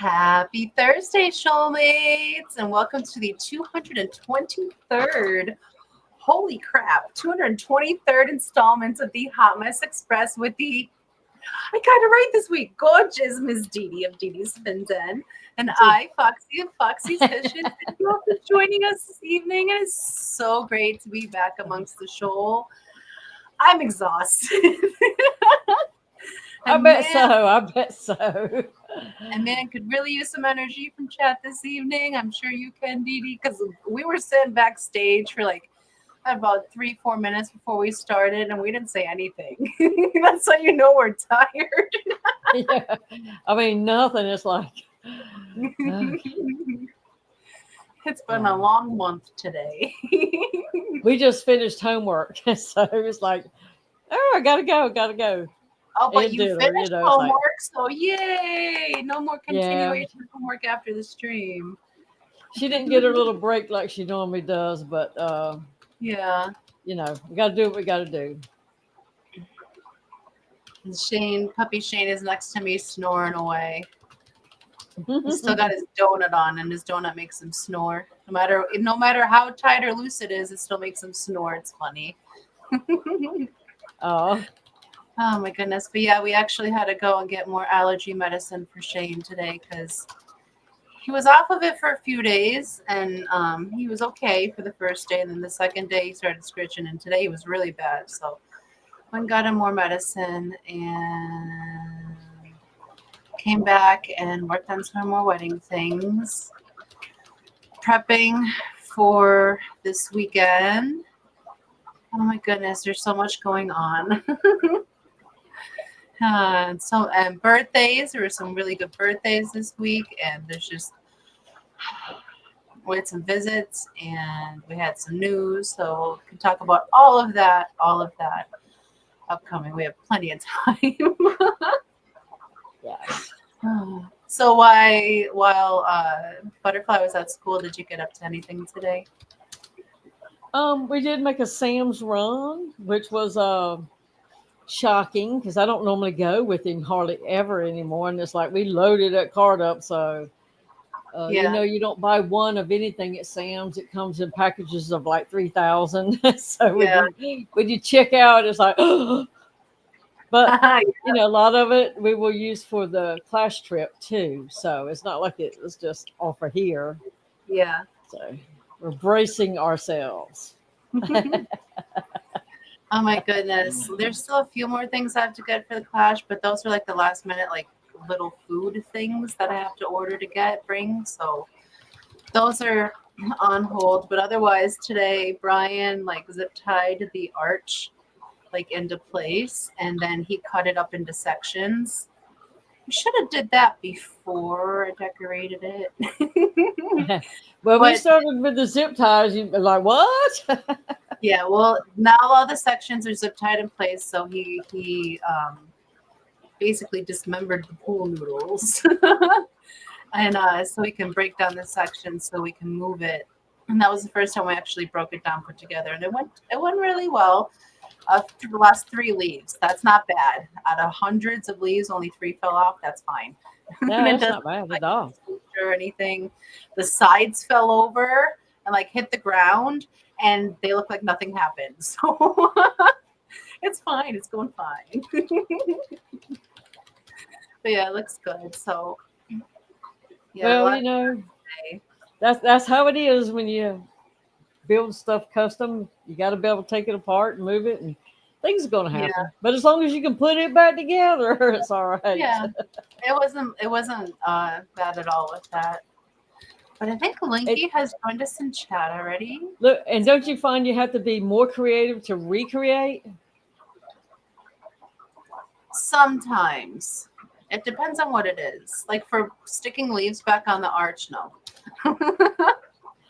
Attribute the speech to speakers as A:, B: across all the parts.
A: Happy Thursday, shoalmates, and welcome to the 223rd, holy crap, 223rd installment of the Hot Mess Express with the, I got it right this week, gorgeous Miss Didi of Didi's Finzen, and I, Foxy of Foxy's Fishes. Thank you all for joining us this evening. It is so great to be back amongst the shoal. I'm exhausted.
B: I bet so.
A: And man, could really use some energy from chat this evening. I'm sure you can, Didi, because we were sitting backstage for like about 3-4 minutes before we started, and we didn't say anything. That's how you know we're tired.
B: Yeah. I mean, nothing. It's like
A: It's been a long month today.
B: we just finished homework, so it's like, oh, I gotta go.
A: Oh, but
B: And
A: you
B: dinner,
A: finished
B: it's
A: homework,
B: like,
A: so yay! No more continuation of homework after the stream.
B: she didn't get her little break like she normally does, but
A: Yeah.
B: we gotta do what we gotta do.
A: And puppy Shane is next to me snoring away. He's still got his donut on, and his donut makes him snore. No matter how tight or loose it is, it still makes him snore. It's funny.
B: Oh
A: my goodness. But yeah, we actually had to go and get more allergy medicine for Shane today because he was off of it for a few days, and he was okay for the first day, and then the second day he started scratching, and today he was really bad. So went and got him more medicine and came back and worked on some more wedding things, prepping for this weekend. Oh my goodness, there's so much going on. And birthdays. There were some really good birthdays this week, and we had some visits, and we had some news, so we can talk about all of that upcoming. We have plenty of time.
B: yes.
A: So while Butterfly was at school, did you get up to anything today?
B: We did make a Sam's run, which was shocking because I don't normally go with him hardly ever anymore, and it's like we loaded that cart up. So you don't buy one of anything at Sam's; it comes in packages of like 3,000. So when you check out, it's like, but a lot of it we will use for the class trip too. So it's not like it was just offer here.
A: Yeah.
B: So we're bracing ourselves.
A: Oh my goodness. There's still a few more things I have to get for the clash, but those are like the last minute, like little food things that I have to order to bring. So those are on hold. But otherwise today, Brian like zip tied the arch like into place, and then he cut it up into sections. We should have did that before I decorated it.
B: We started with the zip ties. You'd be like, what?
A: Yeah, well, now all the sections are zip tied in place, so he basically dismembered the pool noodles, and so we can break down the sections so we can move it. And that was the first time we actually broke it down, put together, and it went really well. For the last 3 leaves, that's not bad. Out of hundreds of leaves, only 3 fell off. That's fine.
B: No, that's not bad at all.
A: Or anything. The sides fell over and like hit the ground, and they look like nothing happened. So it's fine. It's going fine. But yeah, it looks good. So
B: yeah. Well, that's how it is when you build stuff custom. You got to be able to take it apart and move it, and things are going to happen. Yeah. But as long as you can put it back together, it's all right.
A: Yeah, it wasn't bad at all with that. But I think Linky has joined us in chat already.
B: Look, and don't you find you have to be more creative to recreate?
A: Sometimes. It depends on what it is. Like for sticking leaves back on the arch, no.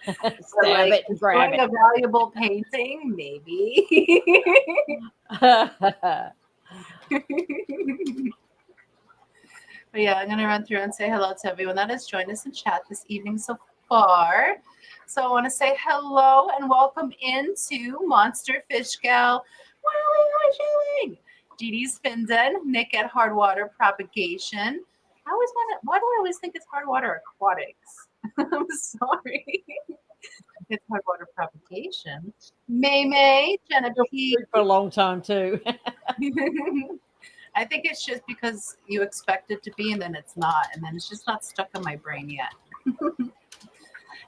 B: Stab it and grab it.
A: A valuable painting, maybe. But yeah, I'm going to run through and say hello to everyone that has joined us in chat this evening so far. So I want to say hello and welcome into Monster Fish Gal. Didi's Finzen, Nick at Hardwater Propagation, why do I always think it's hard water aquatics? I'm sorry. It's hard water propagation. May, Jenna P.
B: For a long time too.
A: I think it's just because you expect it to be and then it's not, and then it's just not stuck in my brain yet.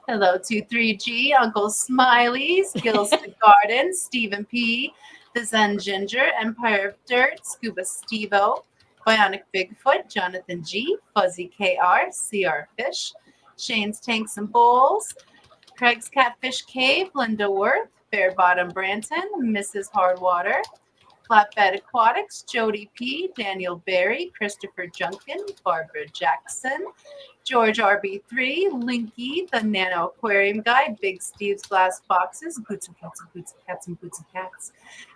A: Hello, 23G, Uncle Smileys, Gills the Garden, Stephen P., The Zen Ginger, Empire of Dirt, Scuba Stevo, Bionic Bigfoot, Jonathan G., Fuzzy KR, CR Fish, Shane's Tanks and Bowls, Craig's Catfish Cave, Linda Worth, Fair Bottom Branton, Mrs. Hardwater, Flatbed Aquatics, Jody P., Daniel Berry, Christopher Junkin, Barbara Jackson, George RB3, Linky, the Nano Aquarium Guy, Big Steve's Glass Boxes, Boots and Cats and Boots and Cats and Boots and Cats,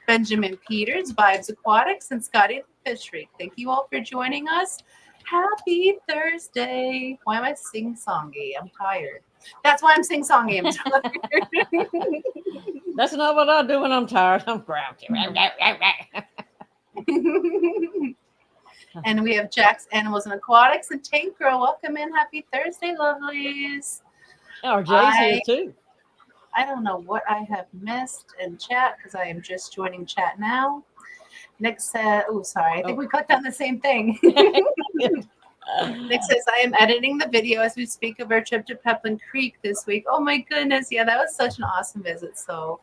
A: Benjamin Peters, Vibes Aquatics, and Scotty the Fish Freak. Thank you all for joining us. Happy Thursday. Why am I sing-songy? I'm tired. That's why I'm sing-songy. I'm tired.
B: That's not what I do when I'm tired. I'm grouchy.
A: And we have Jack's Animals and Aquatics and Tank Girl. Welcome in. Happy Thursday, lovelies.
B: Our Jay's here too.
A: I don't know what I have missed in chat because I am just joining chat now. Nick said, oh, sorry. I think we clicked on the same thing. Nick says, I am editing the video as we speak of our trip to Peplin Creek this week. Oh, my goodness. Yeah, that was such an awesome visit. So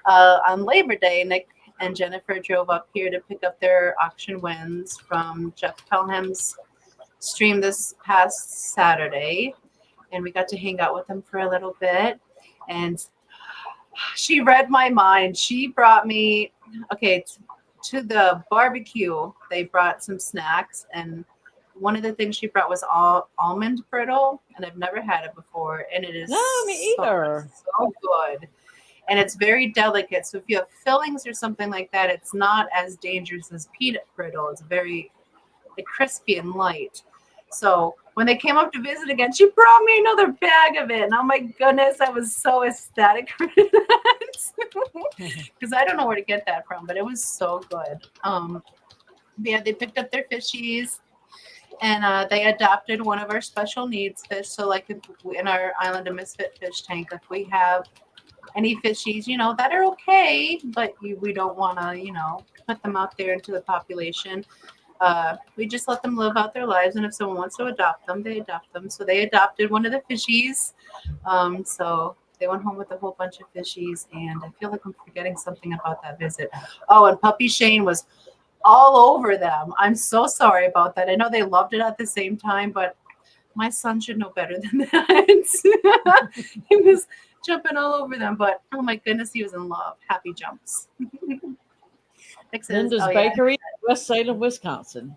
A: on Labor Day, Nick and Jennifer drove up here to pick up their auction wins from Jeff Pelham's stream this past Saturday. And we got to hang out with them for a little bit. And she read my mind. She brought me, to the barbecue. They brought some snacks. And one of the things she brought was almond brittle. And I've never had it before. And it is
B: me either.
A: So good. And it's very delicate. So if you have fillings or something like that, it's not as dangerous as peanut brittle. It's very crispy and light. So when they came up to visit again, she brought me another bag of it. And oh my goodness, I was so ecstatic for that. Because I don't know where to get that from, but it was so good. Yeah, they picked up their fishies. And they adopted one of our special needs fish. So like in our Island of Misfit fish tank, if we have any fishies, that are okay, but we don't want to, put them out there into the population. We just let them live out their lives. And if someone wants to adopt them, they adopt them. So they adopted one of the fishies. So they went home with a whole bunch of fishies. And I feel like I'm forgetting something about that visit. Oh, and Puppy Shane was all over them. I'm so sorry about that. I know they loved it at the same time, but my son should know better than that. He was jumping all over them, but oh my goodness, he was in love. Happy jumps.
B: Linda's Bakery, West Salem, Wisconsin.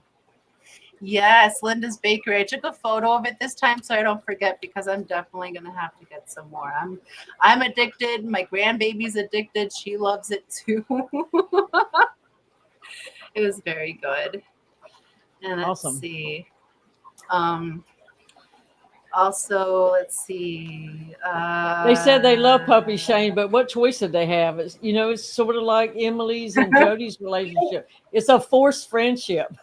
A: Yes, Linda's Bakery. I took a photo of it this time so I don't forget because I'm definitely gonna have to get some more. I'm addicted. My grandbaby's addicted. She loves it too. It was very good. And let's see. Also, let's see.
B: They said they love Puppy Shane, but what choice did they have? It's sort of like Emily's and Jody's relationship. It's a forced friendship.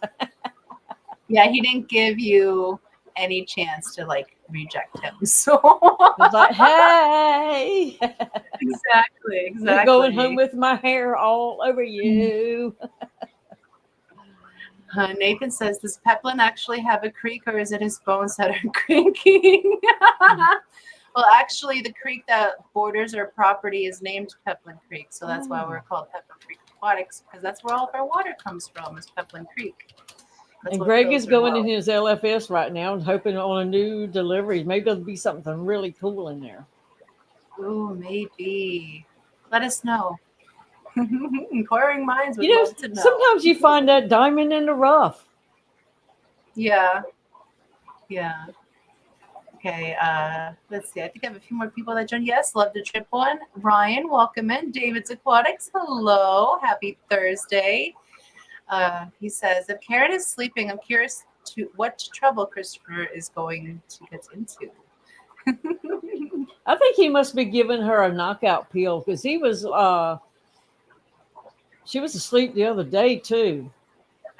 A: Yeah, he didn't give you any chance to reject him. So
B: it's like, hey.
A: Exactly.
B: You're going home with my hair all over you.
A: Nathan says, does Peplin actually have a creek or is it his bones that are creaking? Well, actually, the creek that borders our property is named Peplin Creek. So that's why we're called Peplin Creek Aquatics, because that's where all of our water comes from, is Peplin Creek.
B: And Greg is going in his LFS right now and hoping on a new delivery. Maybe there'll be something really cool in there.
A: Oh, maybe. Let us know. Inquiring minds would love to know.
B: Sometimes you find that diamond in the rough.
A: Yeah. Okay, let's see. I think I have a few more people that joined. Yes, love the trip one. Ryan, welcome in. David's Aquatics, hello. Happy Thursday. He says, if Karen is sleeping, I'm curious to what trouble Christopher is going to get into.
B: I think he must be giving her a knockout pill because she was asleep the other day too.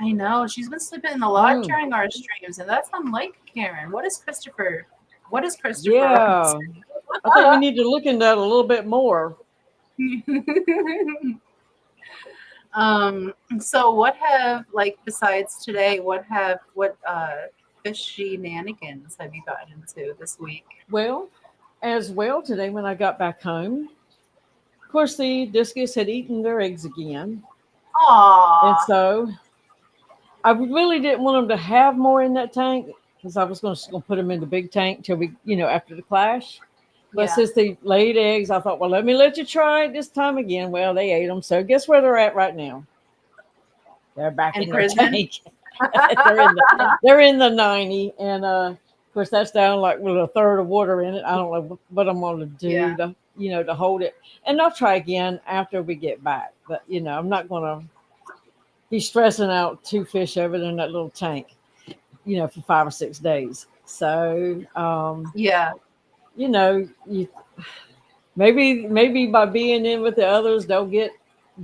A: I know. She's been sleeping in a lot
B: Mm.
A: during our streams, and that's unlike Karen. What is Christopher up
B: Yeah. I think we need to look into that a little bit more.
A: to? So what have, like, besides today, what fish shenanigans have you gotten into this week?
B: Well, as well, today when I got back home, of course, the discus had eaten their eggs again. And
A: Aw.
B: so I really didn't want them to have more in that tank because I was going to put them in the big tank till we, after the clash. But
A: Yeah.
B: since they laid eggs, I thought, well, let me let you try it this time again. Well, they ate them. So guess where they're at right now? They're back
A: In
B: in their
A: prison?
B: tank. they're in the 90. And of course, that's down like with a third of water in it. I don't know what I'm going to do
A: Yeah.
B: to hold it. And I'll try again after we get back. But, I'm not going to be stressing out 2 fish over there in that little tank, for 5 or 6 days. So,
A: Yeah.
B: you maybe by being in with the others, they'll get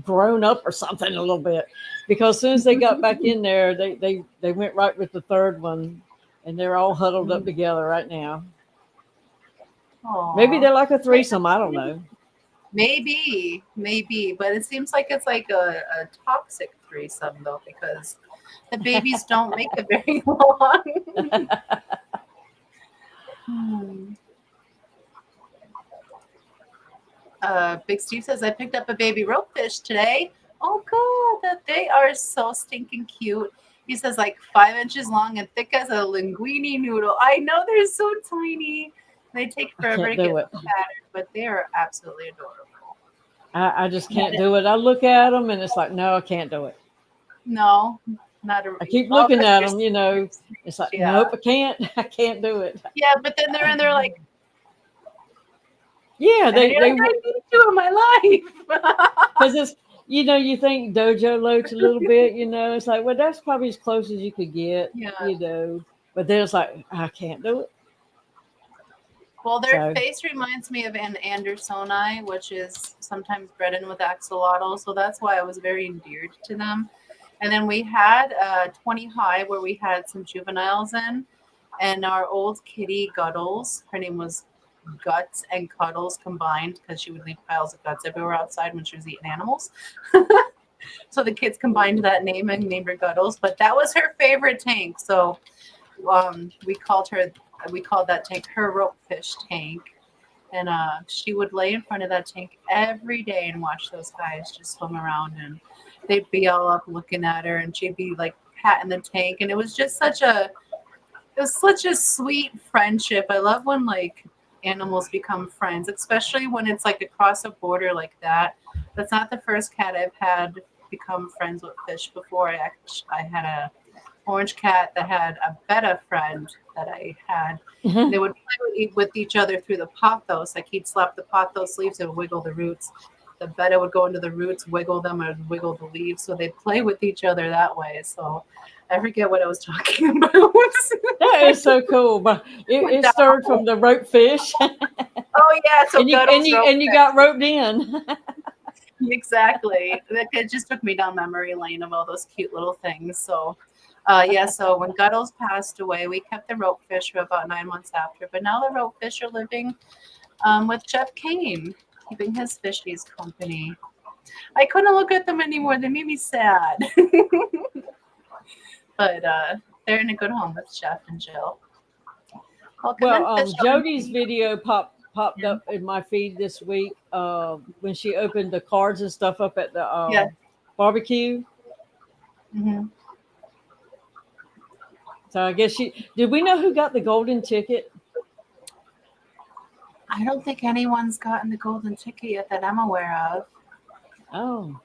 B: grown up or something a little bit. Because as soon as they got back in there, they went right with the third one, and they're all huddled up together right now.
A: Aw.
B: Maybe they're like a threesome. I don't know.
A: Maybe, but it seems like it's like a toxic threesome though, because the babies don't make it very long. Big Steve says, I picked up a baby ropefish today. Oh, good. They are so stinking cute. He says, like 5 inches long and thick as a linguine noodle. I know, they're so tiny. They take forever to get fatted, but they are absolutely adorable.
B: I just can't do it. I look at them and it's like, no, I can't do it.
A: No, not a.
B: I keep looking at them, It's like, nope, I can't do it.
A: Yeah, but then they're like,
B: yeah, they
A: I need you in my life.
B: Because it's, you think dojo loach a little bit, it's like, well, that's probably as close as you could get, But then it's like, I can't do it.
A: Well, their face reminds me of an Andersoni, which is sometimes bred in with axolotl. So that's why I was very endeared to them. And then we had 20 high where we had some juveniles in. And our old kitty Guddles, her name was Guts and Cuddles combined because she would leave piles of guts everywhere outside when she was eating animals. So the kids combined that name and named her Guddles. But that was her favorite tank. So we called that tank her ropefish tank, and she would lay in front of that tank every day and watch those guys just swim around, and they'd be all up looking at her, and she'd be like patting the tank, and it was such a sweet friendship. I love when like animals become friends, especially when it's like across a border like that. That's not the first cat I've had become friends with fish before. I had a orange cat that had a betta friend that I had. They would play with each other through the pothos. Like he'd slap the pothos leaves and wiggle the roots. The betta would go into the roots, wiggle them, and wiggle the leaves. So they'd play with each other that way. So I forget what I was talking about.
B: That is so cool. But it started from the ropefish.
A: Oh yeah, so
B: and you got roped in.
A: Exactly. It just took me down memory lane of all those cute little things. So so when Guddles passed away, we kept the ropefish for about 9 months after. But now the ropefish are living with Jeff Kane, keeping his fishies company. I couldn't look at them anymore. They made me sad. But they're in a good home with Jeff and Jill.
B: Jody's video popped up in my feed this week when she opened the cards and stuff up at the barbecue.
A: Mm-hmm.
B: So I guess did we know who got the golden ticket?
A: I don't think anyone's gotten the golden ticket yet that I'm aware of. Oh.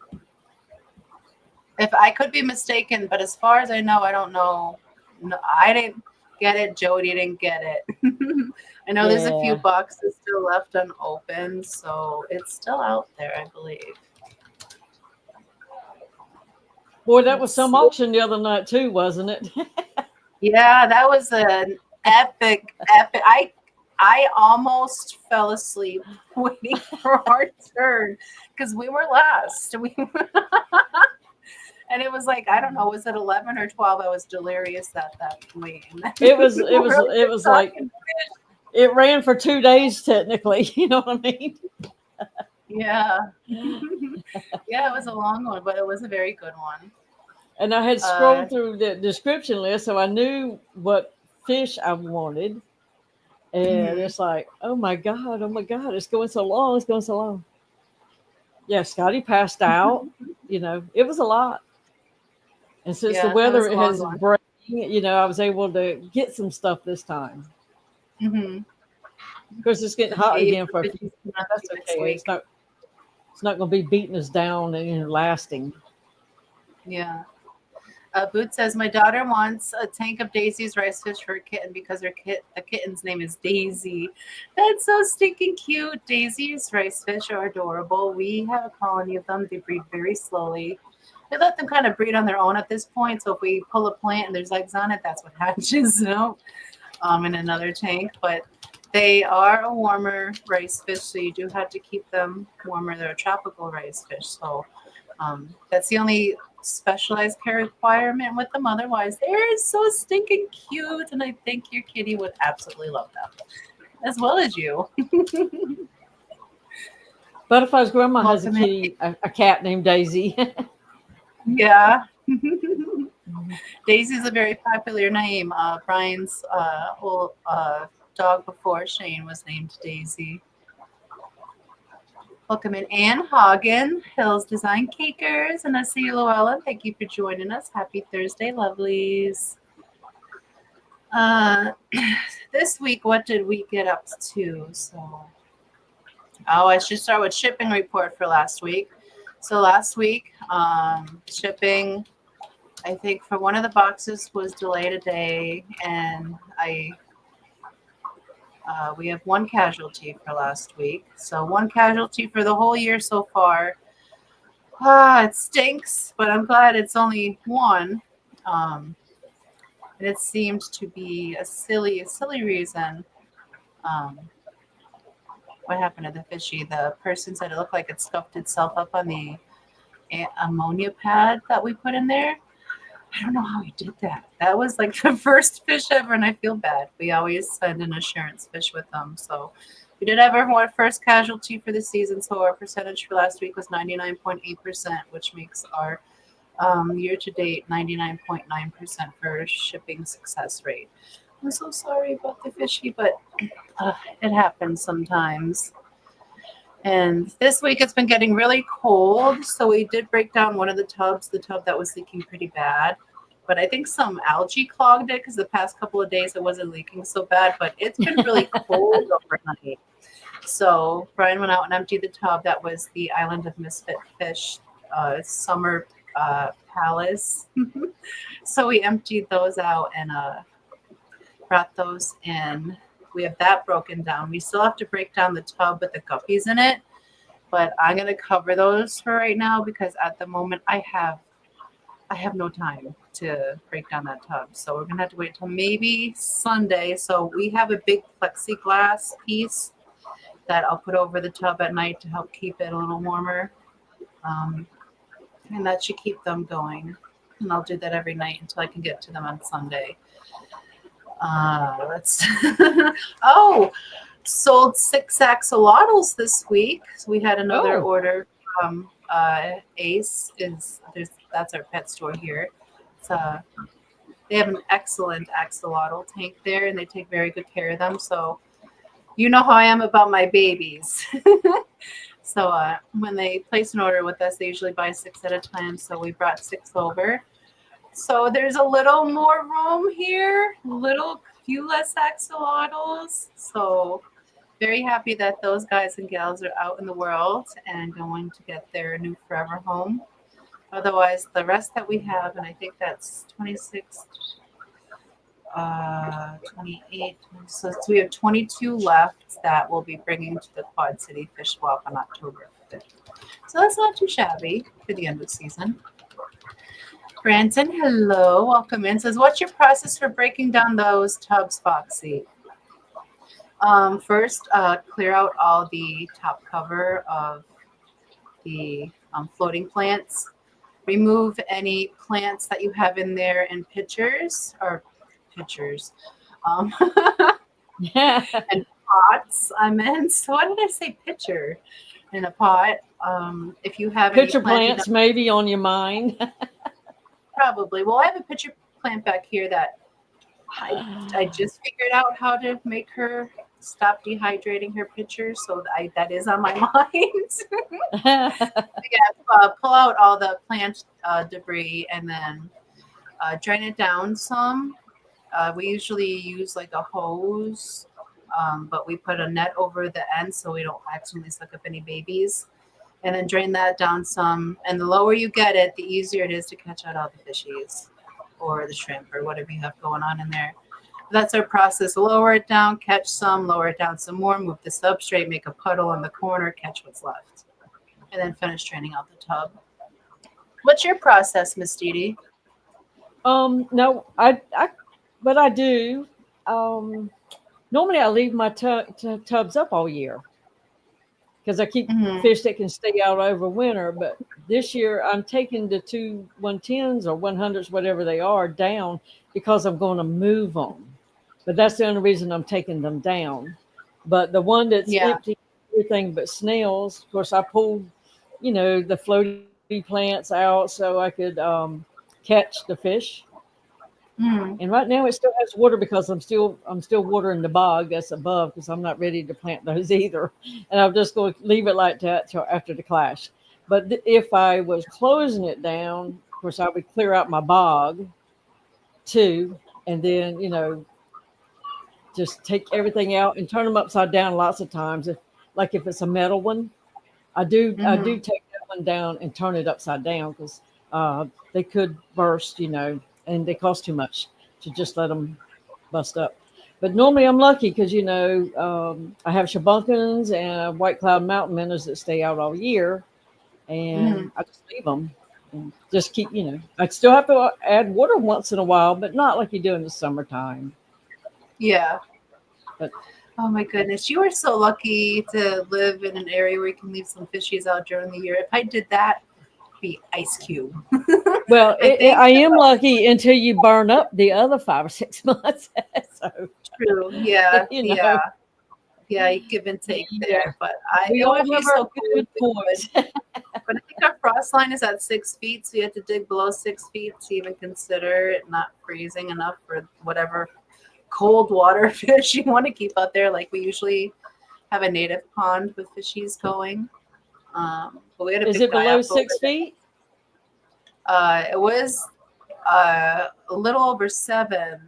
A: If I could be mistaken, but as far as I know, I don't know. No, I didn't get it. Jody didn't get it. I know there's a few boxes still left unopened, so it's still out there, I believe.
B: Boy, that was some auction the other night too, wasn't it?
A: Yeah, that was an epic. I almost fell asleep waiting for our turn because we were last. And it was like, I don't know, was it 11 or 12? I was delirious at that point. And then
B: It was
A: we were
B: like
A: talking.
B: it ran for 2 days technically. You know what I mean?
A: Yeah. Yeah, it was a long one, but it was a very good one.
B: And I had
A: Uh,
B: scrolled through the description list, so I knew what fish I wanted. And
A: mhm.
B: it's like, oh my God, it's going so long, it's going so long. Yeah, Scotty passed out. You know, it was a lot. And since the
A: Yeah, that was
B: weather
A: a long
B: has
A: one.
B: breaking, I was able to get some stuff this time.
A: Hmm.
B: Of course, it's getting
A: Yeah,
B: hot
A: you
B: again for a
A: have
B: few
A: to
B: days.
A: be
B: That's
A: next
B: okay.
A: week.
B: It's not going to be beating us down and lasting.
A: Yeah. Boot says my daughter wants a tank of Daisy's rice fish for her kitten because the kitten's name is Daisy. That's so stinking cute. Daisy's rice fish are adorable. We have a colony of them. They breed very slowly. We let them kind of breed on their own at this point. So if we pull a plant and there's eggs on it, that's what hatches out in another tank. But they are a warmer rice fish, so you do have to keep them warmer. They're a tropical rice fish, so that's the only specialized care requirement with them. Otherwise, they're so stinking cute, and I think your kitty would absolutely love them as well as you.
B: Butterfly's grandma has a
A: Welcome in.
B: kitty, a cat named Daisy.
A: Yeah. Daisy's a very popular name. Brian's old dog before Shane was named Daisy. Welcome in Ann Hagen, Hills Design Cakers, and I see you, Luella. Thank you for joining us. Happy Thursday, lovelies. Uh, this week, what did we get up to? I should start with shipping report for last week. So last week, shipping, I think for one of the boxes was delayed a day, and we have one casualty for last week. So one casualty for the whole year so far. It stinks, but I'm glad it's only one. Um, and it seemed to be a silly reason. Um, what happened to the fishy? The person said it looked like it scuffed itself up on the ammonia pad that we put in there. I don't know how he did that. That was like the first fish ever, and I feel bad. We always send an assurance fish with them. So we did have our first casualty for the season. So our percentage for last week was 99.8%, which makes our year to date 99.9% for shipping success rate. I'm so sorry about the fishy, but it happens sometimes. And this week it's been getting really cold, so we did break down one of the tubs, the tub that was leaking pretty bad. But I think some algae clogged it because the past couple of days it wasn't leaking so bad, but it's been really cold overnight. So Brian went out and emptied the tub. That was the Island of Misfit Fish summer palace. So we emptied those out and brought those in. We have that broken down. We still have to break down the tub with the guppies in it, but I'm gonna cover those for right now because at the moment I have no time to break down that tub. So we're gonna have to wait till maybe Sunday. So we have a big plexiglass piece that I'll put over the tub at night to help keep it a little warmer. Um, and that should keep them going. And I'll do that every night until I can get to them on Sunday. Let's oh, sold 6 axolotls this week. So we had another
B: Oh,
A: order from Ace. That's our pet store here. It's, they have an excellent axolotl tank there, and they take very good care of them. So you know how I am about my babies. So when they place an order with us, they usually buy 6 at a time. So we brought 6 over. So there's a little more room here, little few less axolotls. So very happy that those guys and gals are out in the world and going to get their new forever home. Otherwise, the rest that we have, and I think that's 26, 28, so we have 22 left that we'll be bringing to the Quad City Fish Swap on October 5th. So that's not too shabby for the end of the season. Branson, hello, welcome in. Says, what's your process for breaking down those tubs, Foxy? First, clear out all the top cover of the floating plants. remove any plants that you have in there in pitchers or pitchers. Um, and pots, I meant. So why did I say pitcher in a pot? If you have any
B: Pitcher
A: plant,
B: plants maybe on your mind.
A: probably. Well, I have a pitcher plant back here that I just figured out how to make her stop dehydrating her pitcher, so that is on my mind. Pull out all the plant debris and then drain it down some. We usually use like a hose, but we put a net over the end so we don't accidentally suck up any babies. And then drain that down some. And the lower you get it, the easier it is to catch out all the fishies or the shrimp or whatever you have going on in there. That's our process. Lower it down, catch some, lower it down some more, move the substrate, make a puddle in the corner, catch what's left. And then finish draining out the tub. What's your process, Miss Didi?
B: No, what I do, normally I leave my tubs up all year because I keep fish that can stay out over winter. But this year I'm taking the two 110s or 100s, whatever they are, down because I'm going to move them. But that's the only reason I'm taking them down. But the one that's empty, everything but snails, of course, I pulled, the floating plants out so I could catch the fish. And right now it still has water because I'm still watering the bog that's above because I'm not ready to plant those either. And I'm just going to leave it like that till after the clash. But if I was closing it down, of course, I would clear out my bog too. And then, just take everything out and turn them upside down lots of times. If it's a metal one, I do take that one down and turn it upside down because they could burst, and they cost too much to just let them bust up. But normally I'm lucky because, I have shabunkins and white cloud mountain minnows that stay out all year, and I just leave them and just keep, I still have to add water once in a while, but not like you do in the summertime.
A: Yeah.
B: But
A: oh my goodness, you are so lucky to live in an area where you can leave some fishies out during the year. If I did that, it'd be ice cube.
B: Well, I am lucky until you burn up the other 5 or 6 months. So
A: true. Yeah. Yeah, you give and take there. But it would be so good. But I think our frost line is at 6 feet, so you have to dig below 6 feet to even consider it not freezing enough for whatever cold water fish you want to keep out there. Like we usually have a native pond with fishies going. But we had a
B: is it below 6 feet?
A: It was a little over 7,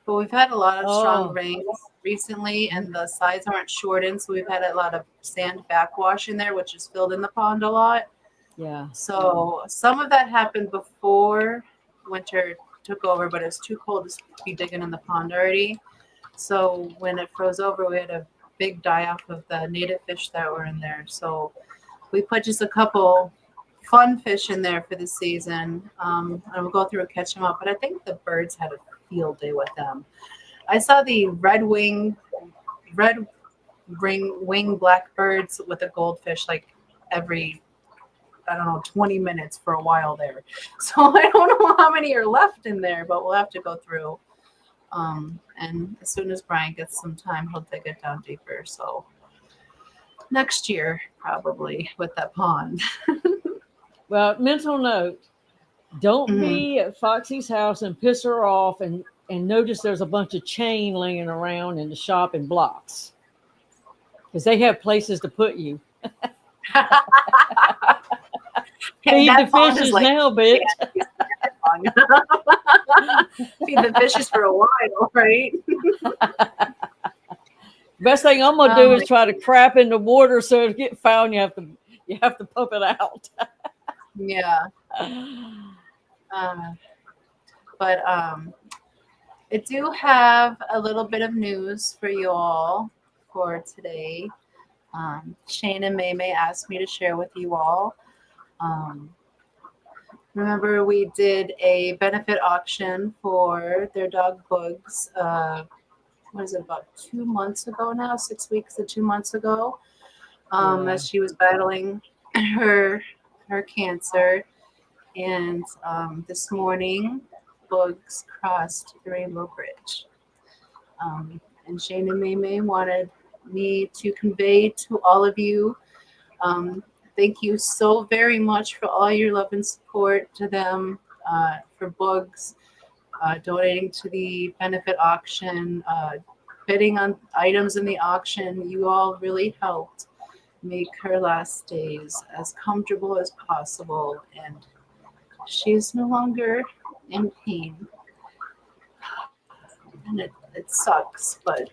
A: but we've had a lot of strong rains recently, and the sides aren't shortened, so we've had a lot of sand backwash in there, which has filled in the pond a lot.
B: Yeah.
A: So some of that happened before winter took over, but it's too cold to be digging in the pond already. So when it froze over, we had a big die off of the native fish that were in there. So we put just a couple fun fish in there for the season, and we'll go through and catch them up. But I think the birds had a field day with them. I saw the red wing blackbirds with a goldfish like every 20 minutes for a while there. So I don't know how many are left in there, but we'll have to go through. And as soon as Brian gets some time, he'll dig it down deeper. So next year, probably with that pond.
B: Well, mental note, don't be at Foxy's house and piss her off and notice there's a bunch of chain laying around in the shop in blocks because they have places to put you. Feed the fishes now, bitch.
A: Feed the fishes for a while, right?
B: Best thing I'm gonna do is try to crap in the water so to get found. You have to pump it out.
A: Yeah. But I do have a little bit of news for you all for today. Shane and May asked me to share with you all. Remember, we did a benefit auction for their dog Bugs. What is it, about 2 months ago now? 6 weeks to 2 months ago, as she was battling her cancer. And this morning, bugs crossed the Rainbow Bridge. And Shane and May wanted me to convey to all of you, thank you so very much for all your love and support to them, for bugs, donating to the benefit auction, bidding on items in the auction. You all really helped make her last days as comfortable as possible, and she is no longer in pain. And it sucks, but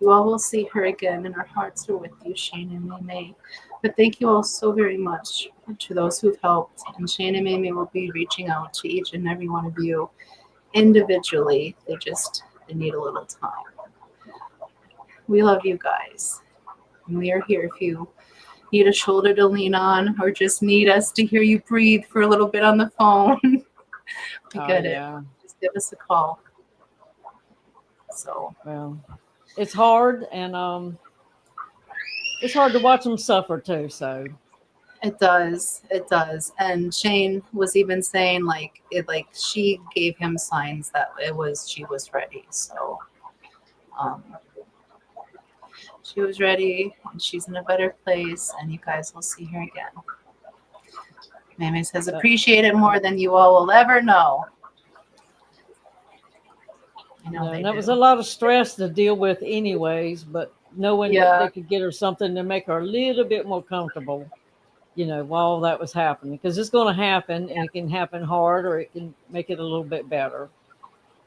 A: you all will see her again, and our hearts are with you, Shane and May. But thank you all so very much to those who've helped. And Shane and May will be reaching out to each and every one of you individually. They need a little time. We love you guys. And we are here if you need a shoulder to lean on or just need us to hear you breathe for a little bit on the phone. We get it. Just give us a call. So,
B: well, it's hard, and it's hard to watch them suffer too. So
A: it does. And Shane was even saying she gave him signs that she was ready. So she was ready, and she's in a better place, and you guys will see her again. Mamie says, appreciate it more than you all will ever know.
B: That was a lot of stress to deal with anyways, but knowing that they could get her something to make her a little bit more comfortable, while that was happening, because it's going to happen, and it can happen hard, or it can make it a little bit better.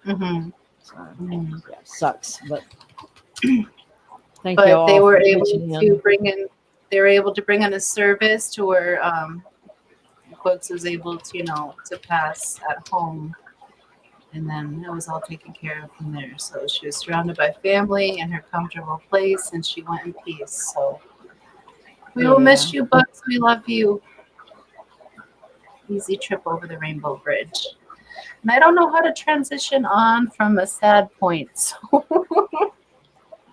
A: Mm-hmm.
B: So, yeah, sucks, but
A: thank you all. They were able to bring in a service to where Books was able to, to pass at home. And then it was all taken care of from there. So she was surrounded by family in her comfortable place, and she went in peace. So we will miss you, Bugs. We love you. Easy trip over the Rainbow Bridge. And I don't know how to transition on from a sad point. So.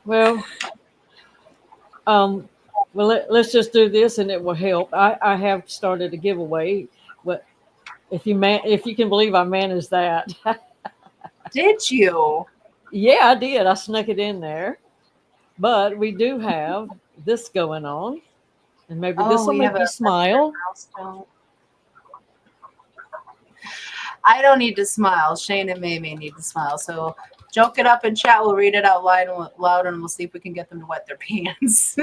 B: Well, let's just do this, and it will help. I have started a giveaway. But if you can believe I managed that.
A: Did you?
B: Yeah, I did. I snuck it in there. But we do have this going on, and maybe this will make you smile.
A: I don't need to smile. Shane and May need to smile. So joke it up in chat. We'll read it out loud, and we'll see if we can get them to wet their pants.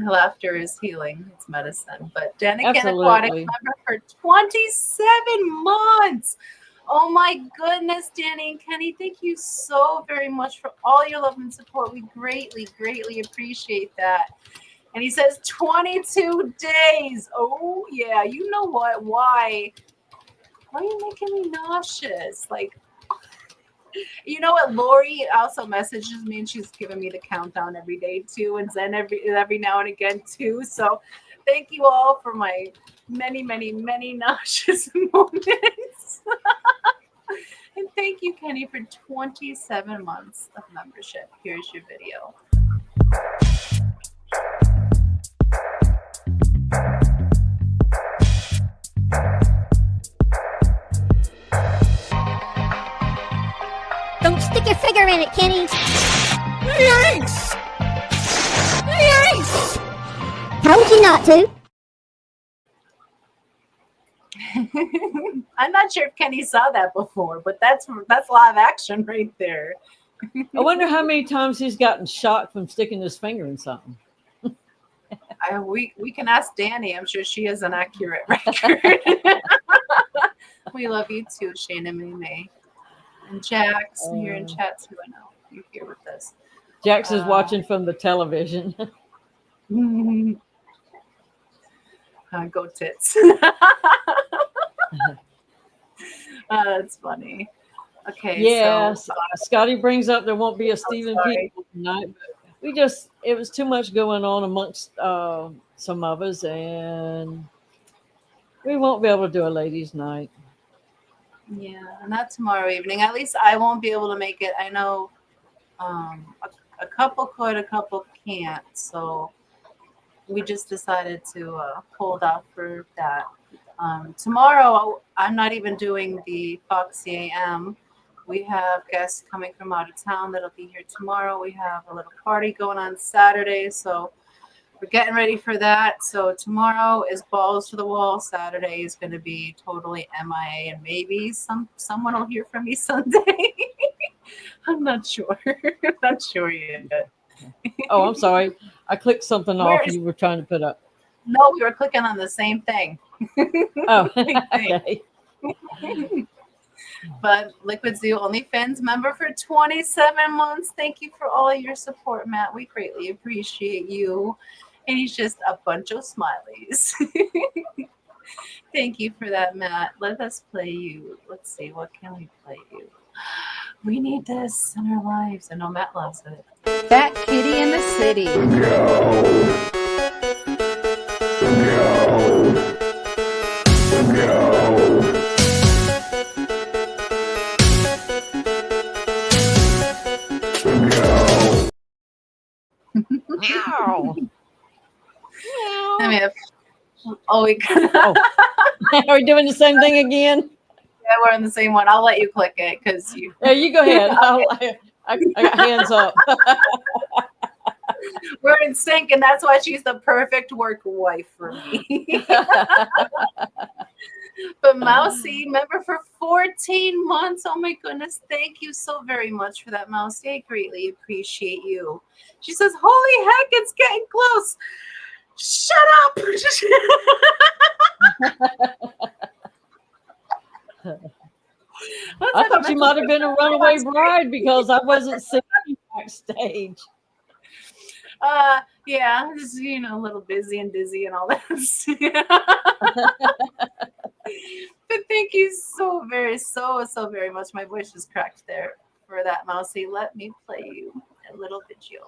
A: Laughter is healing. It's medicine. But Danica Aquatic member for 27 months. Oh my goodness, Danny and Kenny, thank you so very much for all your love and support. We greatly, greatly appreciate that. And he says 22 days. Oh yeah, you know what? Why are you making me nauseous? You know what? Lori also messages me, and she's giving me the countdown every day too, and then every now and again too. So thank you all for my many, many, many nauseous moments. And thank you, Kenny, for 27 months of membership. Here's your video.
C: Don't stick your finger in it, Kenny.
D: Yikes! Yikes!
C: Told you not to.
A: I'm not sure if Kenny saw that before, but that's live action right there.
B: I wonder how many times he's gotten shocked from sticking his finger in something.
A: We can ask Danny. I'm sure she has an accurate record. We love you too, Shane and May. And Jax, you're in chat too. I know you're here with us.
B: Jax is watching from the television.
A: Go tits. That's funny. Okay.
B: Yeah,
A: so,
B: Scotty brings up there won't be a Stephen People tonight. But it was too much going on amongst some of us, and we won't be able to do a ladies' night.
A: Yeah, not tomorrow evening. At least I won't be able to make it. I know a couple could, a couple can't. So we just decided to hold off for that. Tomorrow, I'm not even doing the Foxy AM. We have guests coming from out of town that'll be here tomorrow. We have a little party going on Saturday, so we're getting ready for that. So tomorrow is balls to the wall. Saturday is going to be totally MIA, and maybe someone will hear from me Sunday. I'm not sure. I'm not sure yet.
B: Oh, I'm sorry. I clicked something off
A: Where's-
B: you were trying to put up.
A: No, we were clicking on the same thing.
B: Oh,
A: Same thing.
B: okay.
A: But Liquid Zoo OnlyFans member for 27 months. Thank you for all of your support, Matt. We greatly appreciate you. And he's just a bunch of smileys. Thank you for that, Matt. Let us play you. Let's see, what can we play you? We need this in our lives. I know Matt loves it.
E: That kitty in the city.
B: Meow.
A: I mean, we
B: Oh. Are we doing the same thing again?
A: yeah, we're on the same one. I'll let you click it because you.
B: Yeah, you go ahead. I got hands up.
A: We're in sync, and that's why she's the perfect work wife for me. But Mousy, member for 14 months. Oh my goodness. Thank you so very much for that, Mousy. I greatly appreciate you. She says, holy heck, it's getting close. Shut up.
B: I thought you might have been a runaway bride because I wasn't sitting backstage.
A: Yeah, just, a little busy and dizzy and all that. But thank you so very much. My voice just cracked there for that, Mousy. Let me play you a little video.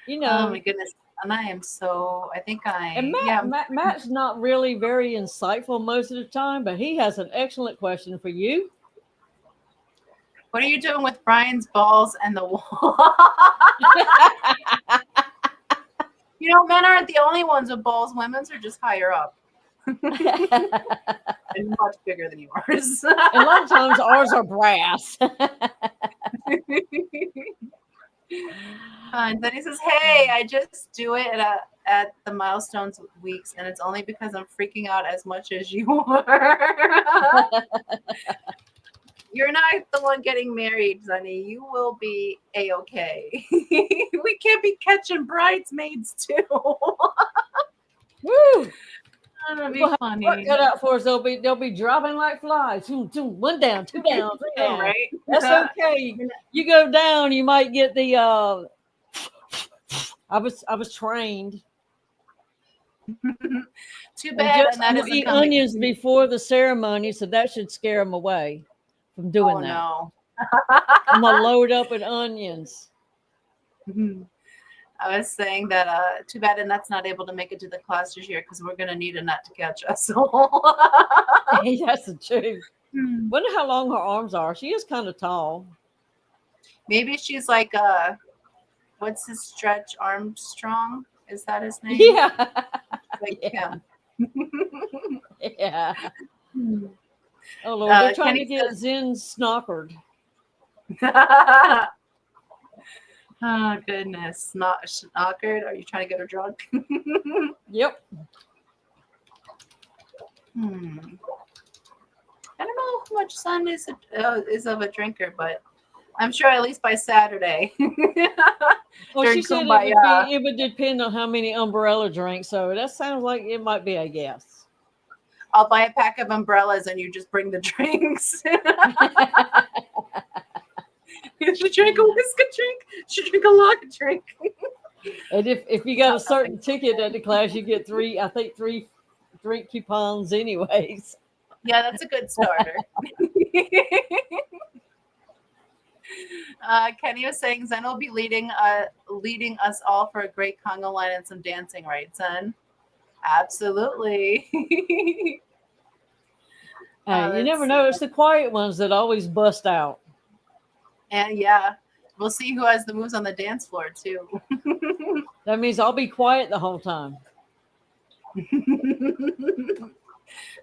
A: Oh my goodness. And I am so, I think
B: And Matt's not really very insightful most of the time, but he has an excellent question for you.
A: What are you doing with Brian's balls and the wall? Men aren't the only ones with balls. Women's are just higher up. And much bigger than yours.
B: And a lot of times ours are brass.
A: And then he says, hey, I just do it at the milestones weeks, and it's only because I'm freaking out as much as you are. You're not the one getting married, Sonny. You will be A-okay. We can't be catching bridesmaids, too.
B: Woo!
A: That'll be
B: We'll have
A: funny.
B: work cut out for us. They'll be dropping like flies. One down, two down, three down.
A: Right?
B: That's okay. You go down, you might get the. I was trained.
A: Too bad.
B: And that eat onions before the ceremony, so that should scare them away from doing that.
A: No.
B: I'm gonna load up with onions.
A: I was saying that too bad Annette's not able to make it to the class this year because we're going to need Annette to catch us.
B: That's the truth. Wonder how long her arms are. She is kind of tall.
A: Maybe she's like, what's his Stretch Armstrong? Is that his name?
B: Yeah.
A: Like
B: Yeah.
A: him.
B: Yeah. Oh, Lord. They're trying
A: Kenny
B: to get Zen snockered.
A: Oh, goodness. Not knockered. Are you trying to get her drunk?
B: Yep.
A: I don't know how much Sun is of a drinker, but I'm sure at least by Saturday.
B: Well, she said
A: Kumbaya.
B: it would depend on how many umbrella drinks. So that sounds like it might be a guess.
A: I'll buy a pack of umbrellas and you just bring the drinks. You should drink a whiskey drink. You should drink a lager drink.
B: And if you got a certain ticket at the class, you get three drink coupons anyways.
A: Yeah, that's a good starter. Kenny was saying Zen will be leading us all for a great conga line and some dancing, right, Zen? Absolutely.
B: Hey, you never
A: Let's
B: know.
A: see.
B: It's the quiet ones that always bust out.
A: And yeah, we'll see who has the moves on the dance floor too.
B: That means I'll be quiet the whole time.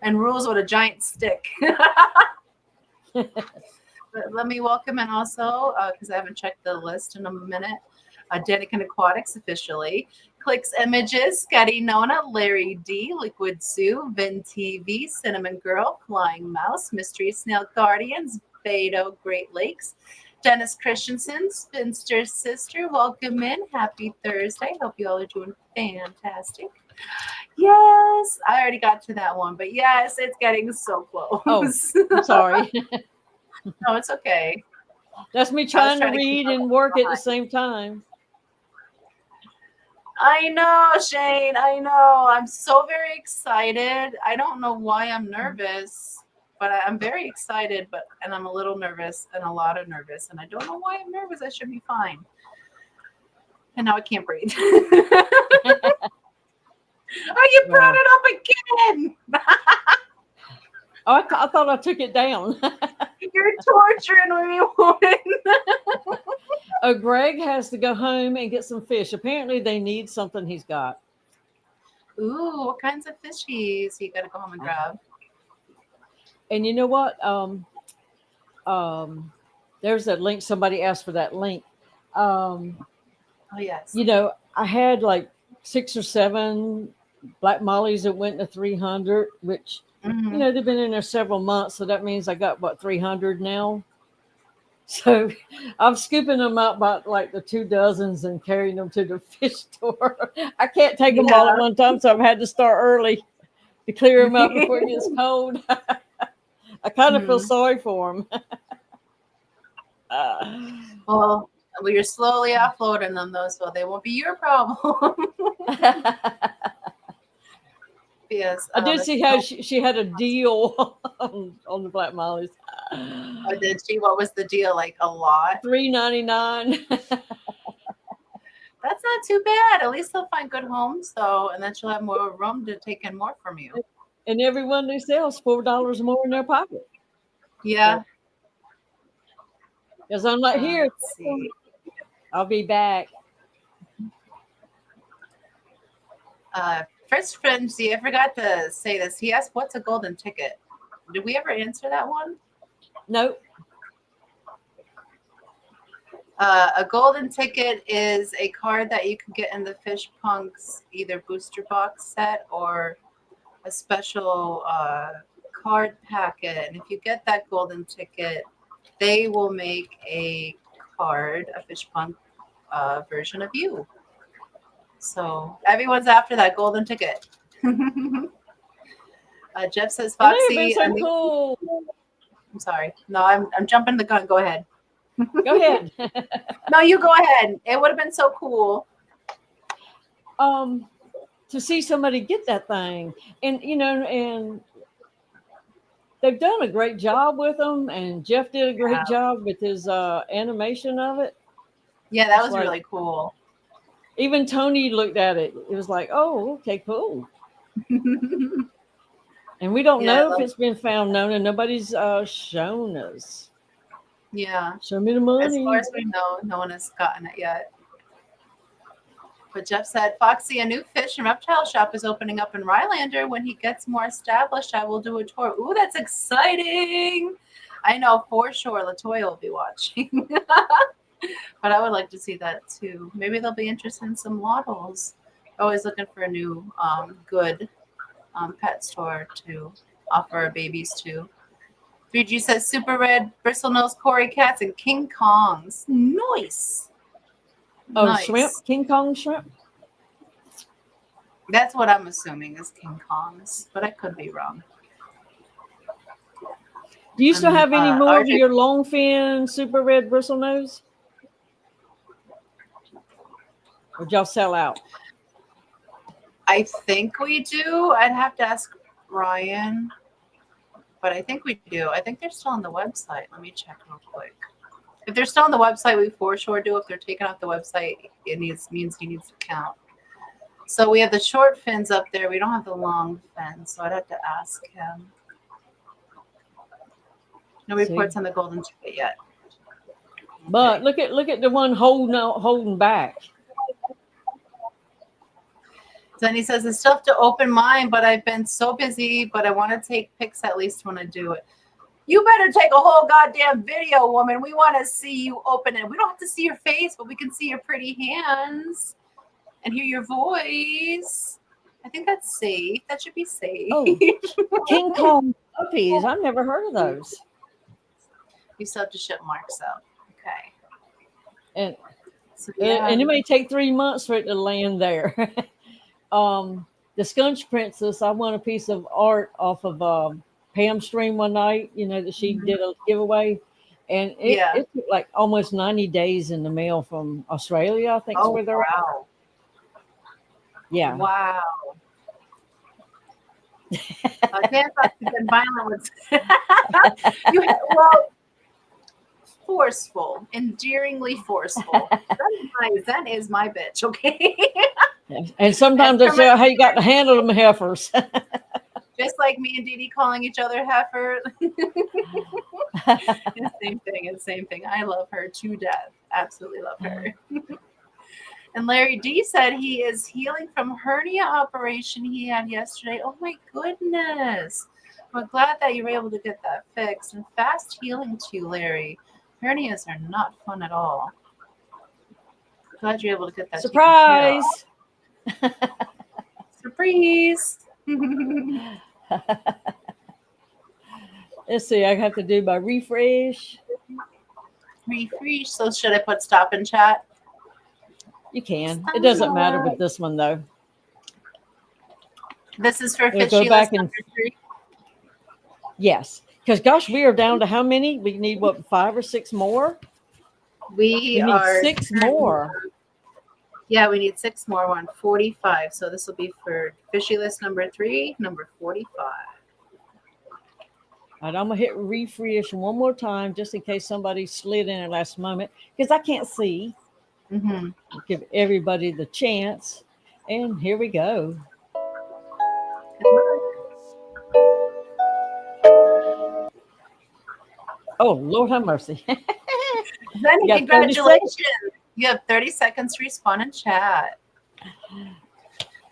A: And rules with a giant stick. But let me welcome in also, because I haven't checked the list in a minute. Danican Aquatics officially. Clicks Images, Scotty Nona, Larry D, Liquid Zoo, Vin TV, Cinnamon Girl, Flying Mouse, Mystery Snail Guardians, Beto, Great Lakes, Dennis Christensen, Spinster's Sister. Welcome in. Happy Thursday. Hope you all are doing fantastic. Yes, I already got to that one, but yes, it's getting so close.
B: Oh, I'm sorry.
A: No, it's okay.
B: That's me trying to
A: trying to keep
B: read
A: up
B: and work at the
A: behind.
B: same time.
A: I know, Shane. I know. I'm so very excited. I don't know why I'm nervous, but I'm very excited. And I'm a little nervous and a lot of nervous, and I don't know why I'm nervous. I should be fine. And now I can't breathe. Oh, you brought it up again.
B: Oh, I thought I took it down.
A: You're torturing me, woman.
B: Oh, Greg has to go home and get some fish. Apparently, they need something he's got.
A: Ooh, what kinds of fishies you gotta go home and grab?
B: And you know what? There's that link. Somebody asked for that link.
A: Oh yes.
B: You know, I had like 6 or 7 black mollies that went to 300, which,
A: Mhm.
B: you know, they've been in there several months. So that means I got, what, 300 now? So I'm scooping them out by like the 2 dozens and carrying them to the fish store. I can't take them all at one time, so I've had to start early to clear them out before it gets cold. I kind of feel sorry for them.
A: Well, you're slowly offloading them though, so they won't be your problem. Yes.
B: I did see how she had a deal on the black mollies.
A: Oh, did she? What was the deal? Like a lot?
B: $3.99.
A: That's not too bad. At least they'll find good homes, though, and then she'll have more room to take in more from you.
B: And everyone they sell is $4 more in their pocket.
A: Yeah.
B: Because I'm not here.
A: Let's see.
B: I'll be back.
A: First Frenzy, I forgot to say this. He asked, "What's a golden ticket?" Did we ever answer that one?
B: Nope.
A: A golden ticket is a card that you can get in the Fish Punks either booster box set or a special card packet. And if you get that golden ticket, they will make a card, a Fish Punk version of you. So everyone's after that golden ticket. Jeff says, "Foxy."
B: So cool.
A: I'm sorry. No, I'm jumping the gun. Go ahead.
B: Go ahead.
A: No, you go ahead. It would have been so cool.
B: To see somebody get that thing, and you know, and they've done a great job with them, and Jeff did a great job with his animation of it.
A: Yeah, that was really cool.
B: Even Tony looked at it. It was like, oh, okay, cool. And we don't know if it's been found known, and nobody's shown us.
A: Yeah.
B: Show me the money.
A: As far as we know, no one has gotten it yet. But Jeff said, "Foxy, a new fish and reptile shop is opening up in Rylander. When he gets more established, I will do a tour." Ooh, that's exciting. I know for sure Latoya will be watching. But I would like to see that too. Maybe they'll be interested in some waddles. Always looking for a new good pet store to offer our babies to. 3G says super red, bristlenose Cory cats, and King Kongs. Nice.
B: Oh,
A: Nice.
B: Shrimp? King Kong shrimp?
A: That's what I'm assuming is King Kongs, but I could be wrong.
B: Do you still have any more of your long fin super red bristlenose? Or did y'all sell out?
A: I think we do. I'd have to ask Ryan, but I think we do. I think they're still on the website. Let me check real quick. If they're still on the website, we for sure do. If they're taken off the website, it means he needs to count. So we have the short fins up there. We don't have the long fins, so I'd have to ask him. No reports on the golden ticket yet.
B: But look at the one holding back.
A: Then he says, I still have to open mine, but I've been so busy, but I want to take pics at least when I do it. You better take a whole goddamn video, woman. We want to see you open it. We don't have to see your face, but we can see your pretty hands and hear your voice. I think that's safe. That should be safe.
B: Oh, King Kong puppies. I've never heard of those.
A: You still have to ship marks out. Okay.
B: And
A: so, yeah.
B: and it may take 3 months for it to land there. The Skunch Princess, I won a piece of art off of Pam's stream one night, that she did a giveaway. And it took like almost 90 days in the mail from Australia, I think is where they're at. Yeah.
A: Wow. I thought you've been violent with forceful, endearingly forceful. That is my bitch, okay?
B: And sometimes they say how you got to handle them heifers.
A: Just like me and Didi calling each other heifer. It's the same thing. I love her to death. Absolutely love her. And Larry D said he is healing from hernia operation he had yesterday. Oh my goodness. I'm glad that you were able to get that fixed. And fast healing too, Larry. Hernias are not fun at all. Glad you're able to get that.
B: Surprise!
A: Surprise!
B: Let's see. I have to do my refresh.
A: Refresh. So should I put stop and chat?
B: You can. It doesn't matter with this one though.
A: This is for
B: We'll
A: fishy
B: go back
A: list
B: and
A: number 3.
B: Yes, because gosh, we are down to how many? We need 5 or 6 more.
A: We
B: need
A: are
B: 6 more.
A: Yeah, we need 6 more. We're on 45. So this will be for fishy list number 3, number 45.
B: All right, I'm gonna hit refresh one more time just in case somebody slid in at last moment because I can't see.
A: Mm-hmm.
B: Give everybody the chance, and here we go. Oh, Lord have mercy.
A: Then congratulations. You have 30 seconds to respond in chat.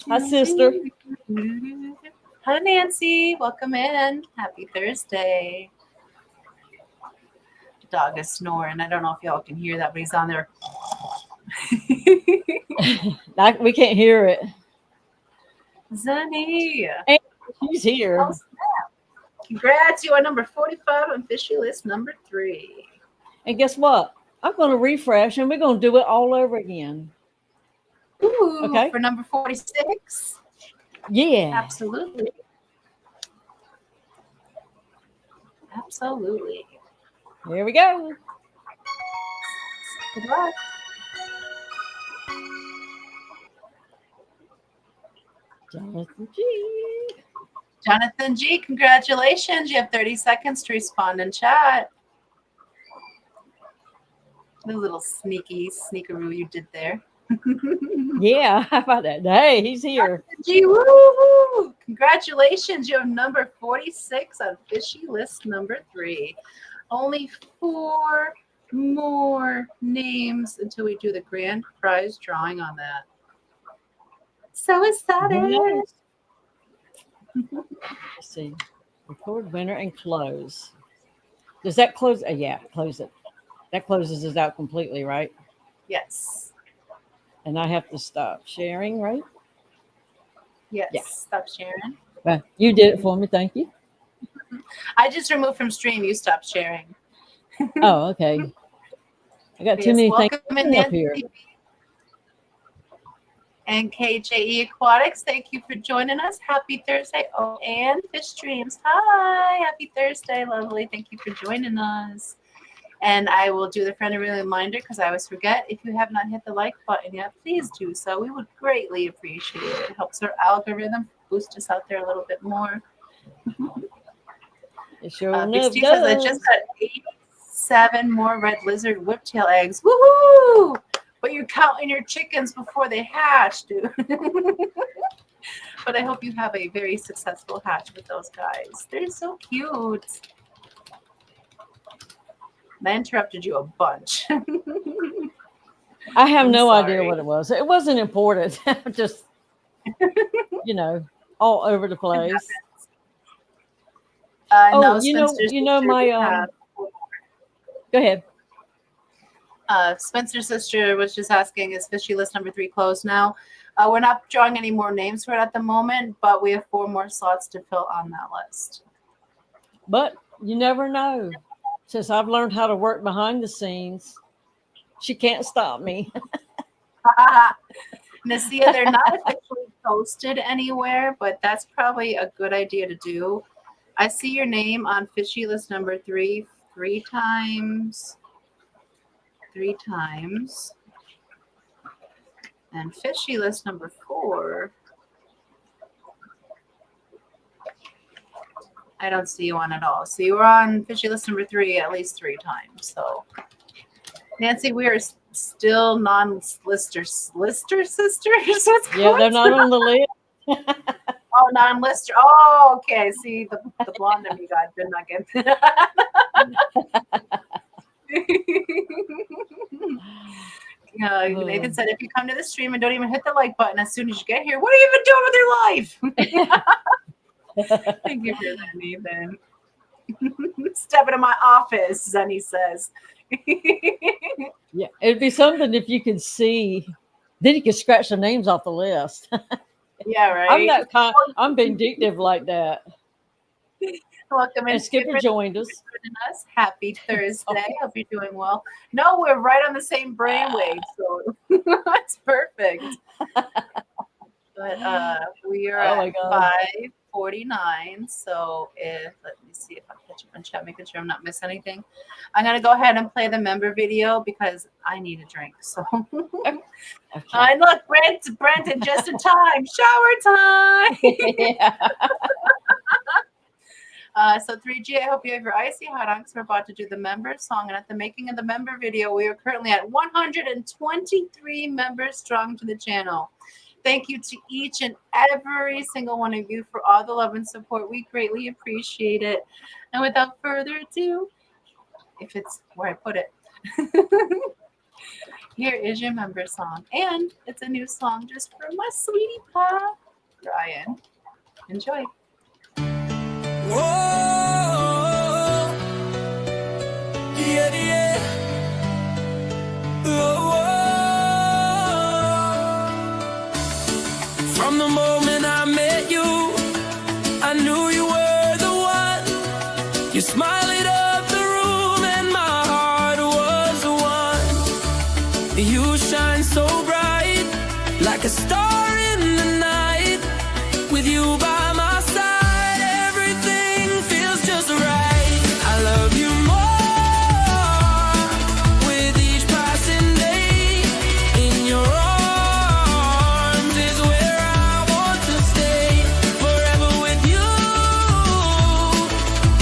B: Hi, sister.
A: Hi, Nancy. Welcome in. Happy Thursday. The dog is snoring. I don't know if y'all can hear that, but he's on there.
B: We can't hear it.
A: Zani.
B: Hey, she's here.
A: Oh, congrats. You are number 45 on fishy list number 3.
B: And guess what? I'm going to refresh and we're going to do it all over again.
A: Ooh,
B: okay.
A: For number 46?
B: Yeah.
A: Absolutely. Absolutely.
B: Here we go.
A: Good luck.
B: Jonathan G.
A: Jonathan G, congratulations. You have 30 seconds to respond in chat. The little sneakeroo you did there.
B: Yeah, how about that? Hey, he's here.
A: G, woo-hoo. Congratulations. You have number 46 on fishy list number 3. Only 4 more names until we do the grand prize drawing on that. So excited.
B: Nice. Let's see. Record winner and close. Does that close? Yeah, close it. That closes it out completely, right?
A: Yes.
B: And I have to stop sharing, right?
A: Yes.
B: Yeah.
A: Stop sharing.
B: Well, you did it for me. Thank you.
A: I just removed from stream. You stopped sharing.
B: Oh, okay. I got too many things up here.
A: And KJE Aquatics, thank you for joining us. Happy Thursday. Oh, and Fish Dreams. Hi. Happy Thursday, lovely. Thank you for joining us. And I will do the friendly reminder because I always forget. If you have not hit the like button yet, please do so. We would greatly appreciate it. It helps our algorithm boost us out there a little bit more.
B: It sure
A: Big Steve says I just got 7 more red lizard whiptail eggs. Woohoo! But you're counting your chickens before they hatch, dude. But I hope you have a very successful hatch with those guys. They're so cute. I interrupted you a bunch.
B: I have
A: I'm
B: no
A: sorry.
B: idea what it was. It wasn't important. Just, all over the place.
A: No,
B: you know,
A: Spencer's
B: you know
A: sister
B: my.
A: had-
B: Go ahead.
A: Spencer's sister was just asking, is fishy list number 3 closed now? We're not drawing any more names for it at the moment, but we have 4 more slots to fill on that list.
B: But you never know. Since I've learned how to work behind the scenes, she can't stop me.
A: Nasia, they're not officially posted anywhere, but that's probably a good idea to do. I see your name on fishy list number 3 3 times. 3 times. And fishy list number 4. I don't see you on at all. So you were on fishy list number 3 at least 3 times. So Nancy, we are still non-lister sisters. What's
B: Yeah, they're
A: going
B: not
A: on?
B: on the list.
A: Oh, non-lister. Oh, okay. See, the blonde of you got did not get that. Nathan said, if you come to the stream and don't even hit the like button as soon as you get here, what are you even doing with your life? Thank you for that, Nathan. Step into my office, Zenny says.
B: Yeah, it'd be something if you could see. Then you could scratch the names off the list.
A: Yeah, right.
B: I'm that kind. I'm vindictive like that.
A: Welcome in.
B: And Skipper joined us.
A: Us. Happy Thursday. Hope you're doing well. No, we're right on the same brainwave, so that's perfect. But we are at 5:49. So let me see if I catch up on chat, making sure I'm not missing anything. I'm gonna go ahead and play the member video because I need a drink. So
B: Okay.
A: and look, Brenton, just in time. Shower time.
B: Yeah.
A: So 3G, I hope you have your icy hot on because we're about to do the member song. And at the making of the member video, we are currently at 123 members strong to the channel. Thank you to each and every single one of you for all the love and support. We greatly appreciate it. And without further ado, if it's where I put it, here is your member song. And it's a new song just for my sweetie pie, Ryan. Enjoy.
D: Whoa, yeah, yeah. Whoa. From the moment I met you, I knew you were the one. You smile lit up the room and my heart was the one. You shine so bright, like a star in the night. With you by my side, everything feels just right. I love you more with each passing day. In your arms is where I want to stay. Forever with you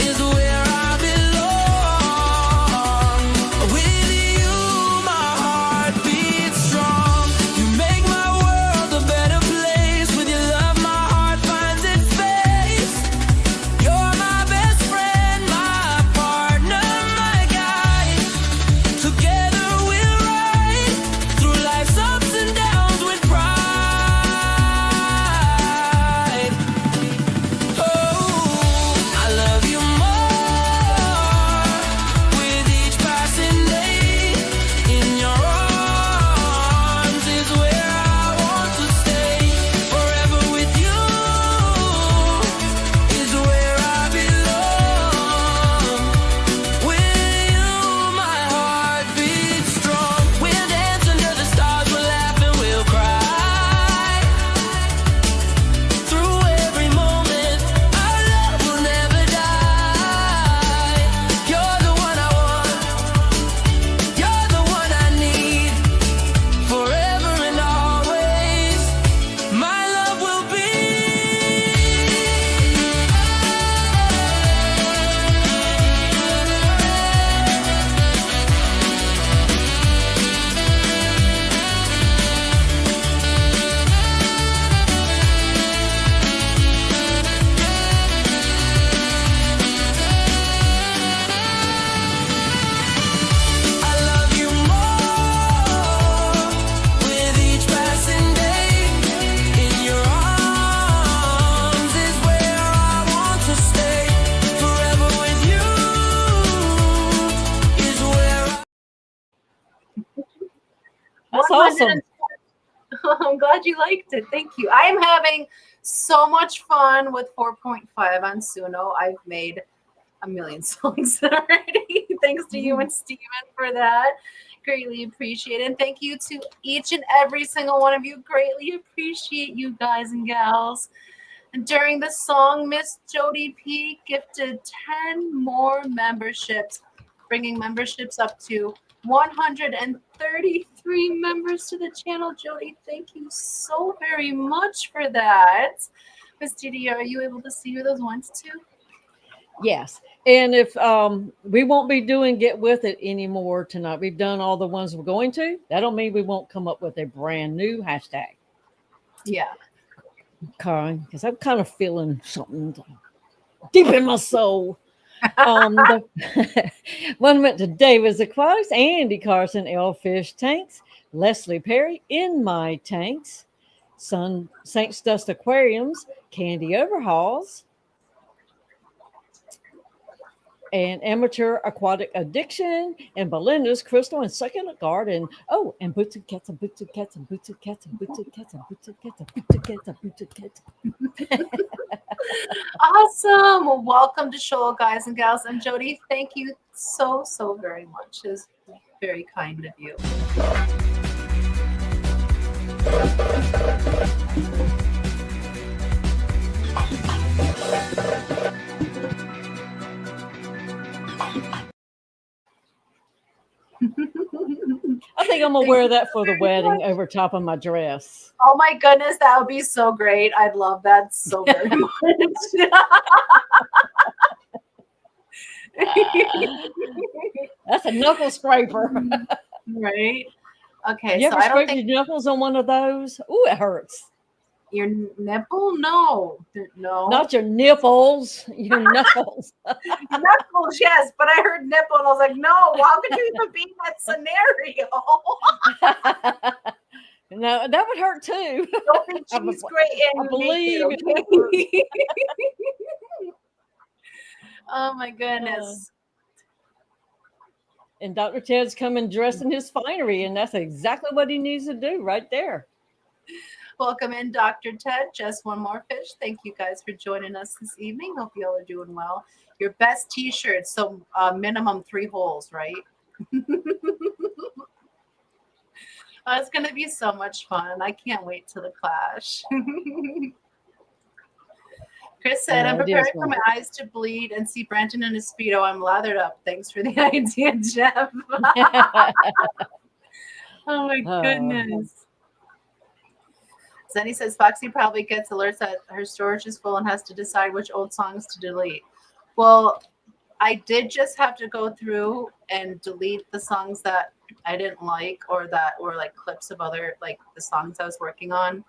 D: is where I belong. With you, my heart beats strong. You make my world a
B: awesome.
A: I'm glad you liked it. Thank you. I am having so much fun with 4.5 on Suno. I've made a million songs already. Thanks to you and Steven for that. Greatly appreciate it. And thank you to each and every single one of you. Greatly appreciate you guys and gals. And during the song, Miss Jody P gifted 10 more memberships, bringing memberships up to 133 members to the channel. Jody, thank you so very much for that. Miss Didi, are you able to see who those ones too?
B: Yes. And if we won't be doing Get With It anymore tonight, we've done all the ones we're going to. That don't mean we won't come up with a brand new hashtag.
A: Yeah.
B: Okay. Because I'm kind of feeling something deep in my soul. One went to David's Aquatics, Andy Carson, Elfish Tanks, Leslie Perry, In My Tanks, Saints Dust Aquariums, Candy Overhauls, and Amateur Aquatic Addiction, and Belinda's Crystal and Succulent Garden. Oh, and Boots and Cats and Boots and Cats and Boots and Cats and Boots and Cats and Boots and Cats and Boots and Cats and Boots and Cats.
A: Awesome. Well, welcome to Shoal, guys and gals. And Jody, thank you so very much. It was very kind of you.
B: I think I'm gonna wear that for the wedding over top of my dress.
A: Oh my goodness, that would be so great. I'd love that so very much.
B: That's a knuckle scraper.
A: Right? Okay,
B: You
A: so
B: ever
A: I don't
B: scrape
A: think
B: your knuckles on one of those? Ooh, it hurts.
A: your nipple? No.
B: Not your nipples, your knuckles.
A: Knuckles, yes, but I heard nipple and I was like, no, how could you even be in that scenario?
B: No, that would hurt too.
A: Don't think she's great and
B: I believe
A: naked, okay? Oh my goodness.
B: And Dr. Ted's coming dressed in his finery, and that's exactly what he needs to do right there.
A: Welcome in, Dr. Ted. Just one more fish. Thank you guys for joining us this evening. Hope you all are doing well. Your best t-shirts, so minimum 3 holes, right? It's going to be so much fun. I can't wait till the clash. Chris said, I'm preparing for my eyes to bleed and see Brenton in his Speedo. I'm lathered up. Thanks for the idea, Jeff. Oh, my goodness. Zenny says, Foxy probably gets alerts that her storage is full and has to decide which old songs to delete. Well, I did just have to go through and delete the songs that I didn't like or that were like clips of other, like the songs I was working on,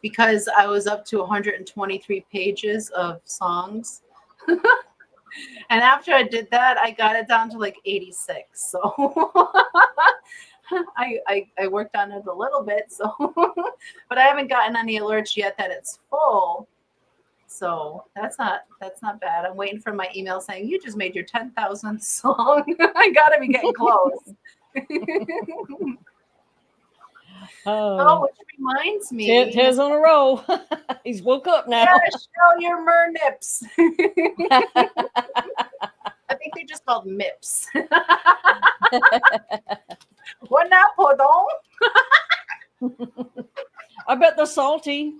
A: because I was up to 123 pages of songs. And after I did that, I got it down to like 86. So I worked on it a little bit. So, but I haven't gotten any alerts yet that it's full. So that's not bad. I'm waiting for my email saying you just made your 10,000th song. I gotta be getting close. Oh, which reminds me,
B: Ted's on a roll. He's woke up now.
A: Yeah, show your mer nips. I think they're just called mips. What now, pardon?
B: I bet they're salty.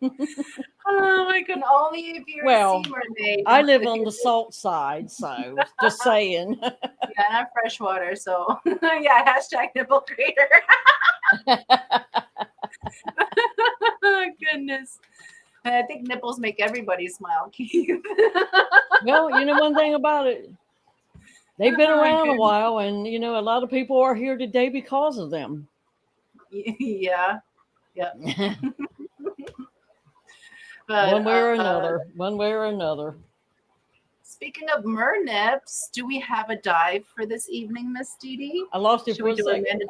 A: Oh my god! Only if you're a sea mermaid.
B: I live on the salt side, so just saying.
A: Yeah, not freshwater, so yeah. Hashtag nipple crater. Goodness. I think nipples make everybody smile, Keith.
B: Well, you know one thing about it. They've been around a while, and you know a lot of people are here today because of them.
A: Yeah. Yep. But,
B: one way or another.
A: Speaking of mer nips, do we have a dive for this evening, Miss Didi?
B: I lost you for a second.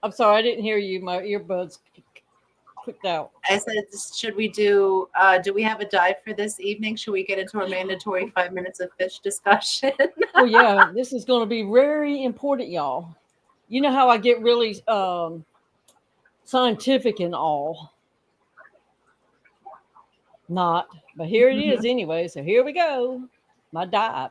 B: I'm sorry, I didn't hear you. My earbuds clicked out.
A: I said, should we do we have a dive for this evening? Should we get into our mandatory 5 minutes of fish discussion?
B: Oh yeah, this is going to be very important, y'all. You know how I get really scientific and all. Not, but here it is anyway. So here we go. My dive.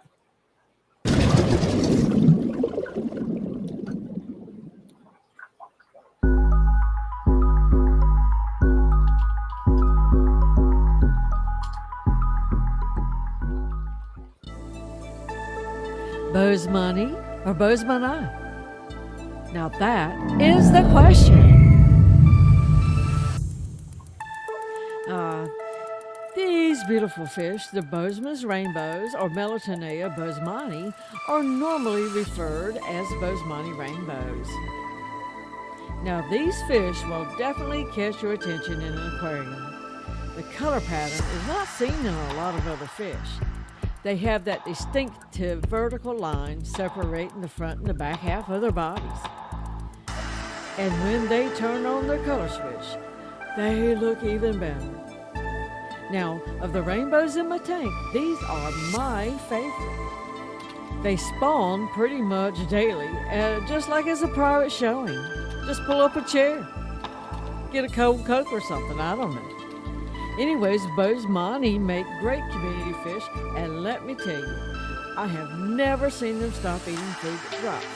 B: Bozemoney or Bozeman? Now that is the question. These beautiful fish, the Bozeman's rainbows or Melatonea bosemani, are normally referred as Bosemani rainbows. Now these fish will definitely catch your attention in an aquarium. The color pattern is not seen in a lot of other fish. They have that distinctive vertical line separating the front and the back half of their bodies. And when they turn on their color switch, they look even better. Now, of the rainbows in my tank, these are my favorite. They spawn pretty much daily, just like as a private showing. Just pull up a chair, get a cold Coke or something, I don't know. Anyways, Bosemani make great community fish, and let me tell you, I have never seen them stop eating food that drops.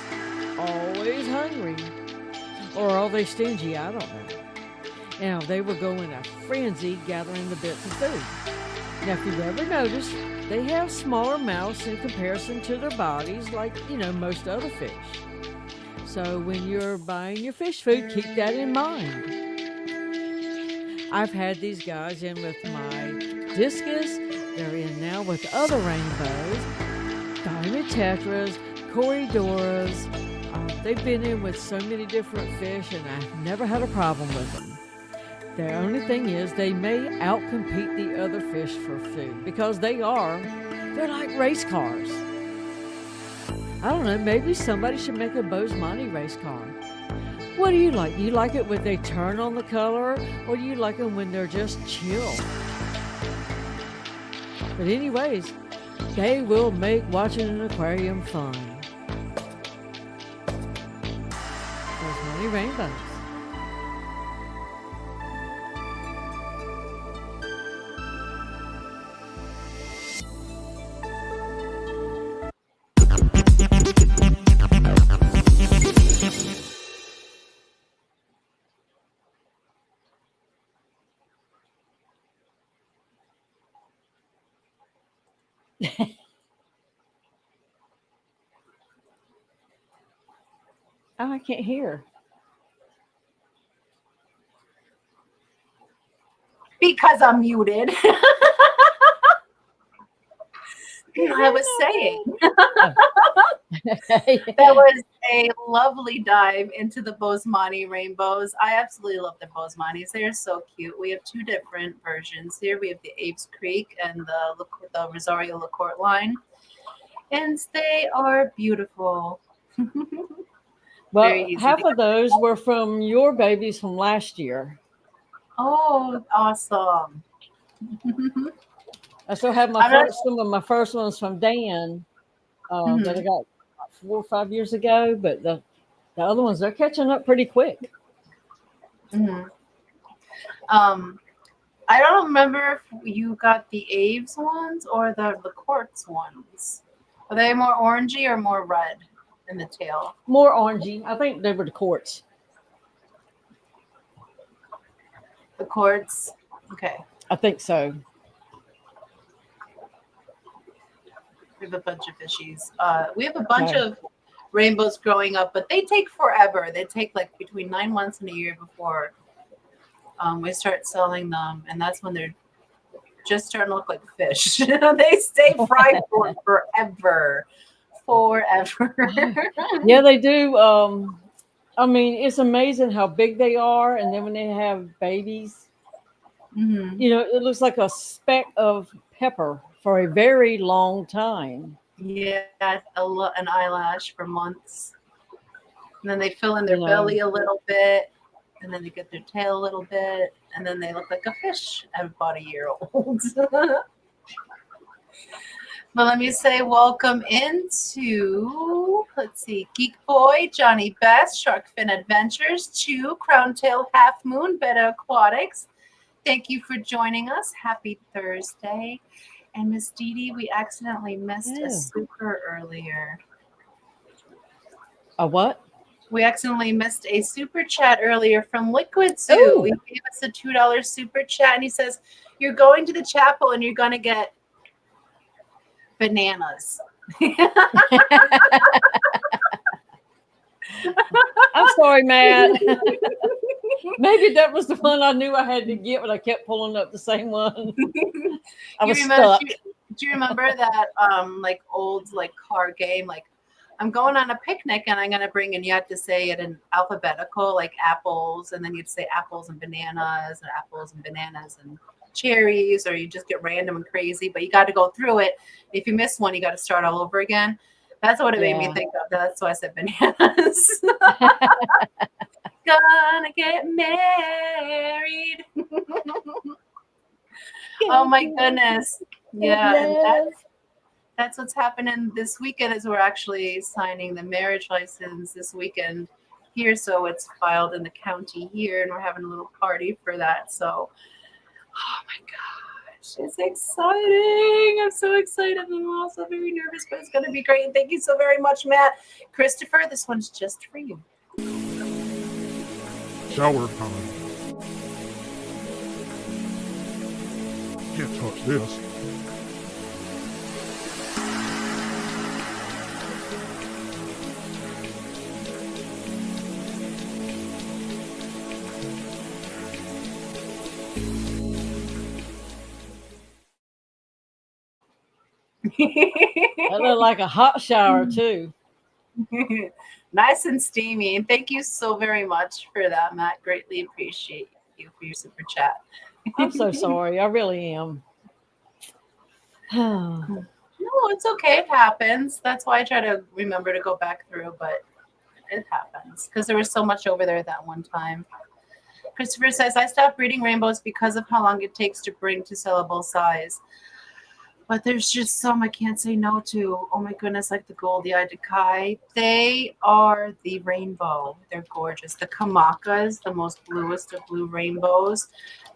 B: Always hungry. Or are they stingy? I don't know. Now, they will go in a frenzy gathering the bits of food. Now, if you've ever noticed, they have smaller mouths in comparison to their bodies, like, most other fish. So when you're buying your fish food, keep that in mind. I've had these guys in with my discus. They're in now with other rainbows, diamond tetras, corridoras. They've been in with so many different fish, and I've never had a problem with them. The only thing is they may outcompete the other fish for food because they're like race cars. I don't know, maybe somebody should make a Bosemani race car. What do you like? Do you like it when they turn on the color, or do you like them when they're just chill? But anyways, they will make watching an aquarium fun. Bosemani rainbows. Oh, I can't hear.
A: Because I'm muted. I was saying that was a lovely dive into the Bosemani rainbows. I absolutely love the Bosemanis. They're so cute. We have two different versions here. We have the Aves Creek and the Rosario LaCourte line. And they are beautiful.
B: Well, half of those were from your babies from last year.
A: Oh, awesome.
B: I still have some of my first ones from Dan that I got 4 or 5 years ago, but the other ones, they're catching up pretty quick.
A: Mm-hmm. I don't remember if you got the Aves ones or the LaCourte's ones. Are they more orangey or more red in the tail?
B: More orangey. I think they were the quartz.
A: The quartz? Okay.
B: I think so.
A: We have a bunch of fishies. We have a bunch of rainbows growing up, but they take forever. They take like between 9 months and a year before we start selling them, and that's when they're just starting to look like fish. They stay fried for forever.
B: Yeah, they do. I mean, it's amazing how big they are, and then when they have babies, it looks like a speck of pepper for a very long time.
A: Yeah, an eyelash for months. And then they fill in their belly a little bit, and then they get their tail a little bit, and then they look like a fish at about a year old. But let me say welcome into, let's see, Geek Boy, Johnny Best, Sharkfin Adventures, Chew, Crowntail, Half Moon, Beta Aquatics. Thank you for joining us. Happy Thursday. And Miss Didi, we accidentally missed a super earlier.
B: A what?
A: We accidentally missed a super chat earlier from Liquid Zoo.
B: Ooh.
A: He gave us a $2 super chat, and he says, you're going to the chapel and you're going to get bananas.
B: I'm sorry, Matt. Maybe that was the one I knew I had to get, but I kept pulling up the same one. I was stuck.
A: Do you remember that like old like car game? Like, I'm going on a picnic and I'm gonna bring, and you have to say it in alphabetical, like apples, and then you'd say apples and bananas and cherries, or you just get random and crazy, but you got to go through it. If you miss one, you got to start all over again. That's what it made me think of. That's why I said bananas. Gonna get married. Oh my goodness. Yeah. And that's what's happening this weekend, is we're actually signing the marriage license this weekend here. So it's filed in the county here, and we're having a little party for that. So, oh my gosh, it's exciting. I'm so excited. I'm also very nervous, but it's going to be great. Thank you so very much, Matt. Christopher, this one's just for you.
F: Shower time. Can't touch this.
B: That looked like a hot shower too.
A: Nice and steamy. And thank you so very much for that, Matt. Greatly appreciate you for your super chat.
B: I'm so sorry. I really am.
A: No, it's okay. It happens. That's why I try to remember to go back through, but it happens because there was so much over there that one time. Christopher says, I stopped breeding rainbows because of how long it takes to bring to sellable size. But there's just some I can't say no to. Oh my goodness, like the Goldie-eyed Decay. They are the rainbow. They're gorgeous. The Kamakas, the most bluest of blue rainbows.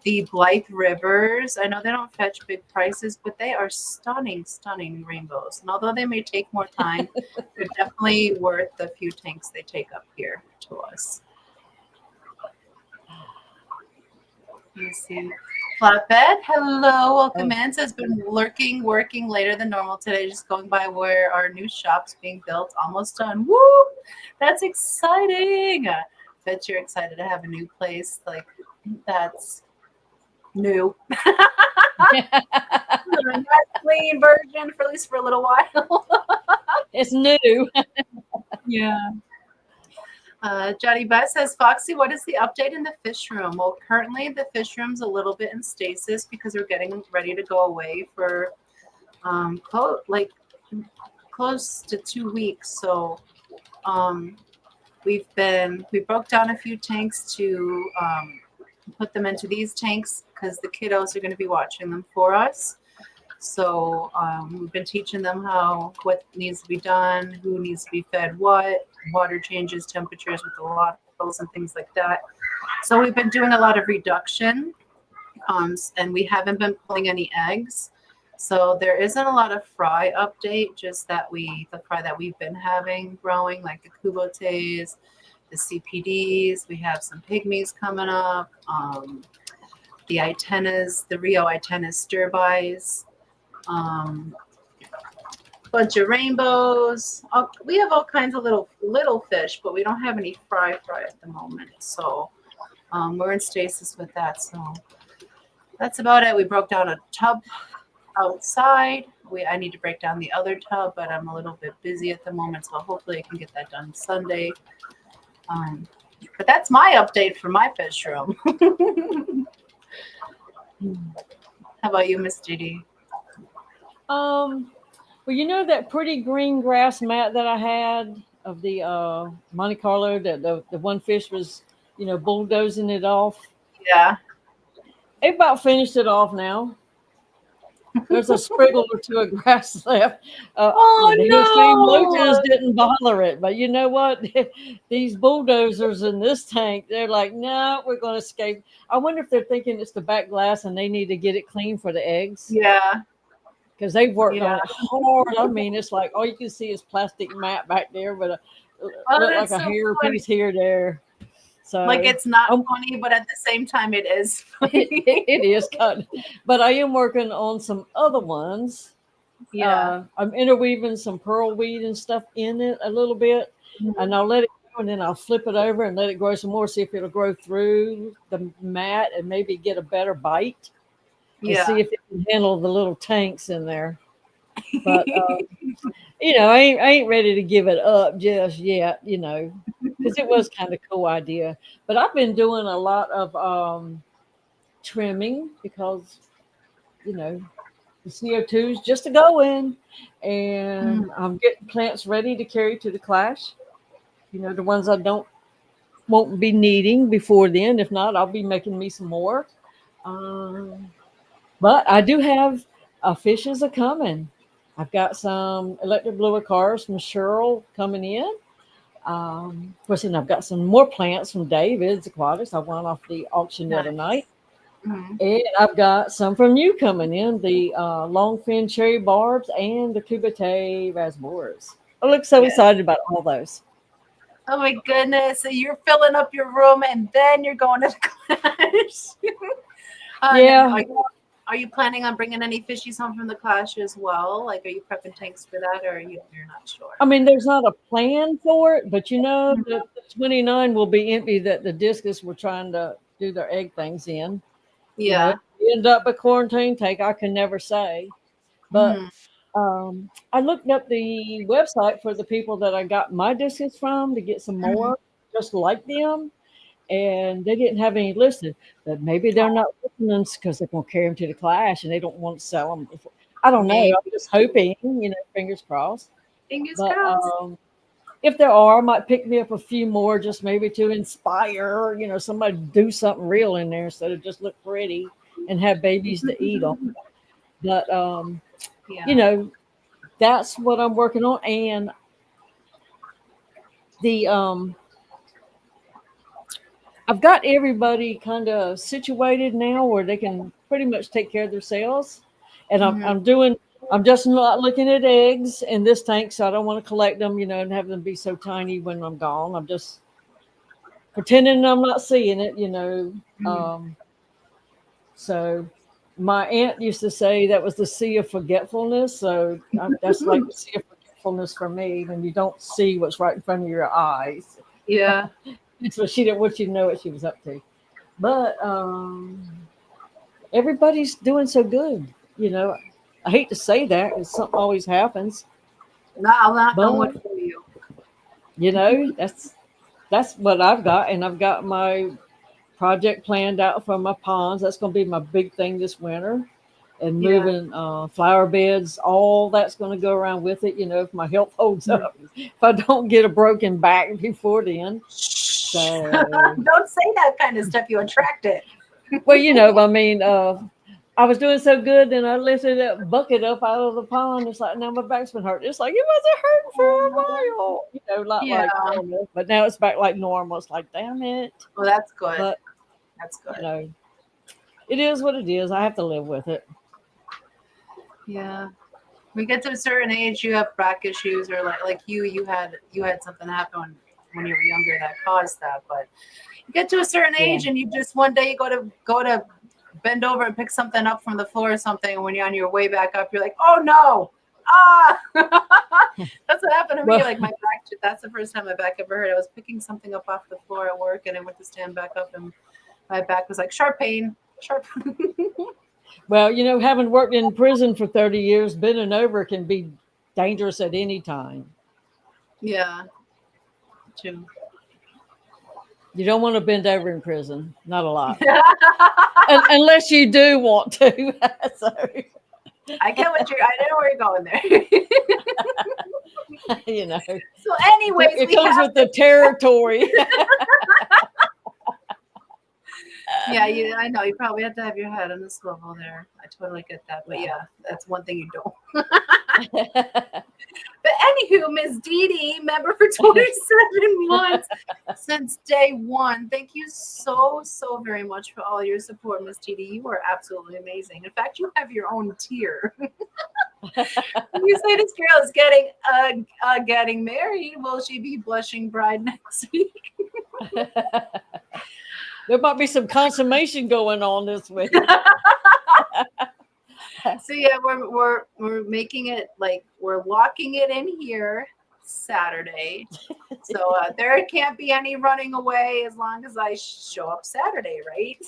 A: The Blythe Rivers. I know they don't fetch big prices, but they are stunning, stunning rainbows. And although they may take more time, they're definitely worth the few tanks they take up here to us. Let me see. Flatbed, hello, welcome in. Says been working later than normal today, just going by where our new shop's being built. Almost done. Woo! That's exciting. Bet you're excited to have a new place. Like, that's new. Not clean version, for at least for a little while.
B: It's new.
A: Yeah. Johnny Beth says, Foxy, what is the update in the fish room? Well, currently the fish room's a little bit in stasis because we're getting ready to go away for close to 2 weeks. So we broke down a few tanks to put them into these tanks because the kiddos are going to be watching them for us. So we've been teaching them what needs to be done, who needs to be fed what, water changes, temperatures with the bottles and things like that. So we've been doing a lot of reduction, and we haven't been pulling any eggs. So there isn't a lot of fry update, just that the fry that we've been having growing, like the Kubotes, the CPDs. We have some pygmies coming up, the Itennas, the Rio Itennas stir-bys. Bunch of rainbows. We have all kinds of little fish, but we don't have any fry at the moment. So we're in stasis with that. So that's about it. We broke down a tub outside. I need to break down the other tub, but I'm a little bit busy at the moment, so hopefully I can get that done Sunday. But that's my update for my fish room. How about you, Miss Didi?
B: Well, you know that pretty green grass mat that I had of the Monte Carlo, that the one fish was, bulldozing it off?
A: Yeah.
B: They about finished it off now. There's a sprinkle or two of grass left.
A: Oh,
B: the
A: no.
B: Helpline mulches didn't bother it, but you know what? These bulldozers in this tank, they're like, no, we're going to escape. I wonder if they're thinking it's the back glass and they need to get it clean for the eggs.
A: Yeah.
B: Because they've worked
A: Yeah.
B: on it hard. I mean, it's like all you can see is plastic mat back there, but look like
A: that's
B: a
A: so
B: hair
A: funny.
B: piece here, there. So
A: Like it's not funny, but at the same time, it is funny.
B: it is kind of, but I am working on some other ones.
A: Yeah.
B: I'm interweaving some pearl weed and stuff in it a little bit, and I'll let it go, and then I'll flip it over and let it grow some more, see if it'll grow through the mat and maybe get a better bite. And
A: Yeah.
B: see if it can handle the little tanks in there. But you know, I ain't ready to give it up just yet, you know, because it was kind of a cool idea. But I've been doing a lot of trimming because, you know, the CO2 is just a going, and I'm getting plants ready to carry to the class. You know, the ones I won't be needing before then. If not, I'll be making me some more. But I do have fishes are coming. I've got some electric blower cars from Cheryl coming in. Of course, and I've got some more plants from David's Aquatics. I won off the auction the other night. And I've got some from you coming in, the longfin cherry barbs and the Kubite raspberries. I look so excited about all those.
A: Oh my goodness. So you're filling up your room and then you're going to the class.
B: Yeah.
A: Are you planning on bringing any fishies home from the class as well? Like, are you prepping tanks for that, or you're not sure?
B: I mean, there's not a plan for it, but you know, the 29 will be empty that the discus were trying to do their egg things in.
A: Yeah.
B: You know, end up a quarantine tank, I can never say. But I looked up the website for the people that I got my discus from to get some more just like them. And they didn't have any listed, but maybe they're not listening because they're going to carry them to the class and they don't want to sell them. I don't know. I'm just hoping, you know, fingers crossed.
A: Fingers
B: But,
A: crossed.
B: if there are, I might pick me up a few more just maybe to inspire, you know, somebody to do something real in there instead of just look pretty and have babies to eat them. But, you know, that's what I'm working on. And the, I've got everybody kind of situated now where they can pretty much take care of themselves. And I'm just not looking at eggs in this tank, so I don't want to collect them, you know, and have them be so tiny when I'm gone. I'm just pretending I'm not seeing it, you know. So my aunt used to say that was the sea of forgetfulness. So that's like the sea of forgetfulness for me when you don't see what's right in front of your eyes.
A: Yeah.
B: So she didn't want you to know what she was up to. But everybody's doing so good, you know. I hate to say that because something always happens.
A: No, I'm not going for you.
B: You know, that's what I've got. And I've got my project planned out for my ponds. That's going to be my big thing this winter. And moving flower beds, all that's going to go around with it, you know, if my health holds up. If I don't get a broken back before then. So
A: don't say that kind of stuff. You attract it.
B: Well, you know, I mean, I was doing so good, then I lifted that bucket up out of the pond. It's like, now my back's been hurting. It's like, it wasn't hurting for a while. You know, not like normal. But now it's back like normal. It's like, damn it.
A: Well, that's good.
B: But,
A: that's good.
B: You know, it is what it is. I have to live with it.
A: Yeah. When you get to a certain age, you have back issues, or like you had something happen when you were younger that caused that. But you get to a certain age, and you just one day you go to bend over and pick something up from the floor or something, and when you're on your way back up, you're like, oh no, that's what happened to me. Like my back, that's the first time my back ever hurt. I was picking something up off the floor at work, and I went to stand back up, and my back was like sharp pain.
B: Well, you know, having worked in prison for 30 years, bending over can be dangerous at any time.
A: Yeah, true.
B: You don't want to bend over in prison. Not a lot. Unless you do want to. So.
A: I know where you're going there.
B: You know.
A: So anyways,
B: it comes with the territory.
A: Yeah, I know. You probably have to have your head on the swivel there. I totally get that. But yeah, that's one thing you don't. But anywho, Miss Didi, member for 27 months since day one. Thank you so very much for all your support, Miss Didi. You are absolutely amazing. In fact, you have your own tier. When you say this girl is getting married, will she be blushing bride next week?
B: There might be some consummation going on this week.
A: So yeah, we're making it like we're locking it in here Saturday. So there can't be any running away as long as I show up Saturday, right?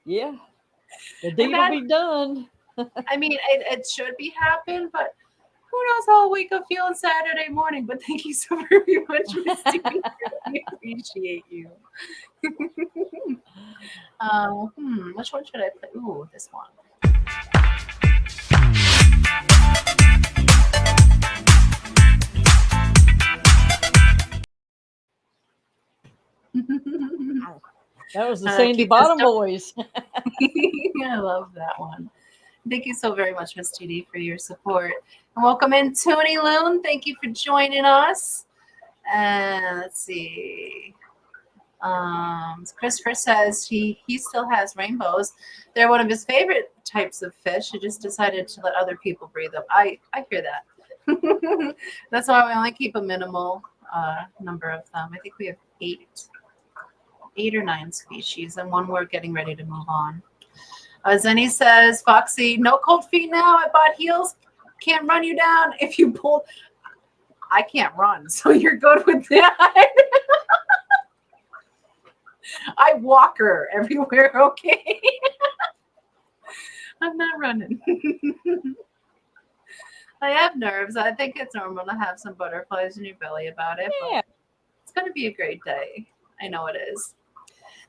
B: Yeah, the deed will be done.
A: I mean, it should be happen, but who knows how I'll wake up feeling Saturday morning. But thank you so very much, Miss Didi. We appreciate you. Which one should I play? Ooh, this one.
B: That was the Sandy Bottom Boys.
A: I love that one. Thank you so very much, Miss Didi, for your support. And welcome in, Tony Loon. Thank you for joining us. And let's see. Christopher says he still has rainbows. They're one of his favorite types of fish. He just decided to let other people breathe them. I hear that. That's why we only keep a minimal number of them. I think we have eight or nine species, and one we're getting ready to move on. Zenny says, Foxy, no cold feet now. I bought heels. Can't run you down if you pull. I can't run, so you're good with that. I walk her everywhere, okay? I'm not running. I have nerves. I think it's normal to have some butterflies in your belly about it.
B: Yeah.
A: But it's going to be a great day. I know it is.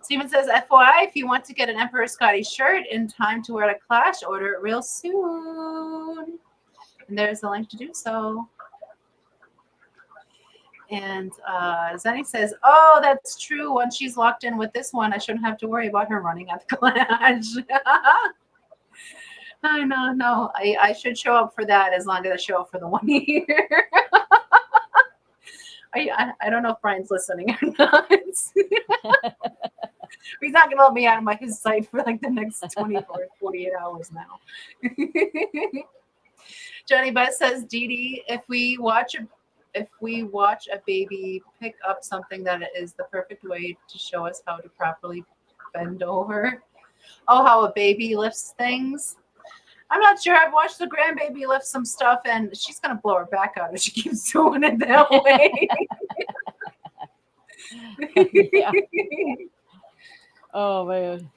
A: Steven says, FYI, if you want to get an Emperor Scotty shirt in time to wear to Clash, order it real soon. And there's the link to do so. And Zenny says, oh, that's true. Once she's locked in with this one, I shouldn't have to worry about her running at the Clash. I know, no. I should show up for that as long as I show up for the 1 year. I don't know if Brian's listening or not. He's not going to let me out of his sight for like the next 24, 48 hours now. Johnny Beth says, Didi, if we watch a baby pick up something that is the perfect way to show us how to properly bend over. Oh, how a baby lifts things. I'm not sure. I've watched the grandbaby lift some stuff, and she's going to blow her back out if she keeps doing it that way.
B: Yeah. Oh, man.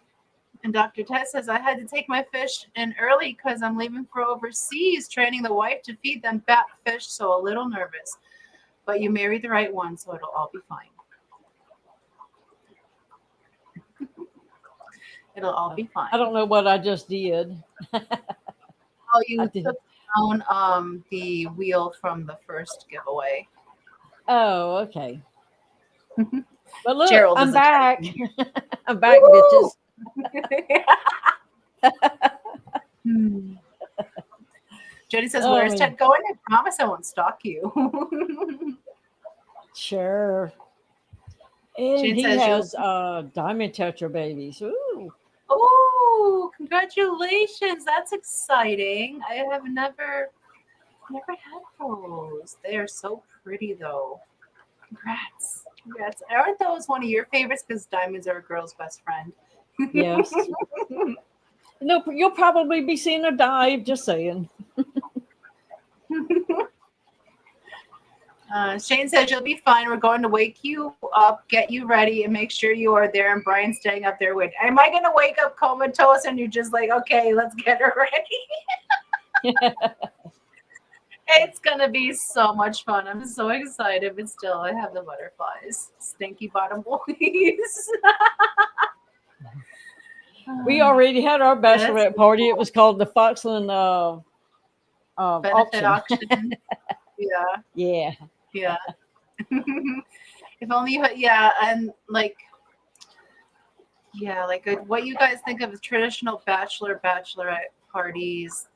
A: And Dr. Tess says, I had to take my fish in early because I'm leaving for overseas, training the wife to feed them fat fish, so a little nervous. But you married the right one, so it'll all be fine. It'll all be fine.
B: I don't know what I just did.
A: Oh, you took down the wheel from the first giveaway.
B: Oh, okay. But look,
A: Gerald
B: I'm
A: is
B: back. I'm back, bitches.
A: Jody says, where's Ted going? I promise I won't stalk you.
B: Sure. And
A: Jane
B: he
A: says
B: has diamond tetra babies. Ooh.
A: Oh, congratulations. That's exciting. I have never had those. They are so pretty, though. Congrats. Aren't those one of your favorites? Because diamonds are a girl's best friend.
B: Yes. No, you'll probably be seeing a dive, just saying.
A: Shane says you'll be fine. We're going to wake you up, get you ready, and make sure you are there. And Brian's staying up there with. Am I going to wake up comatose and you're just like, okay, let's get her ready? It's going to be so much fun. I'm so excited, but still, I have the butterflies. Stinky bottom boys.
B: We already had our bachelorette party. It was called the Foxland
A: benefit auction.
B: Yeah.
A: If only you had, yeah, and like Yeah, like what you guys think of as traditional bachelorette parties.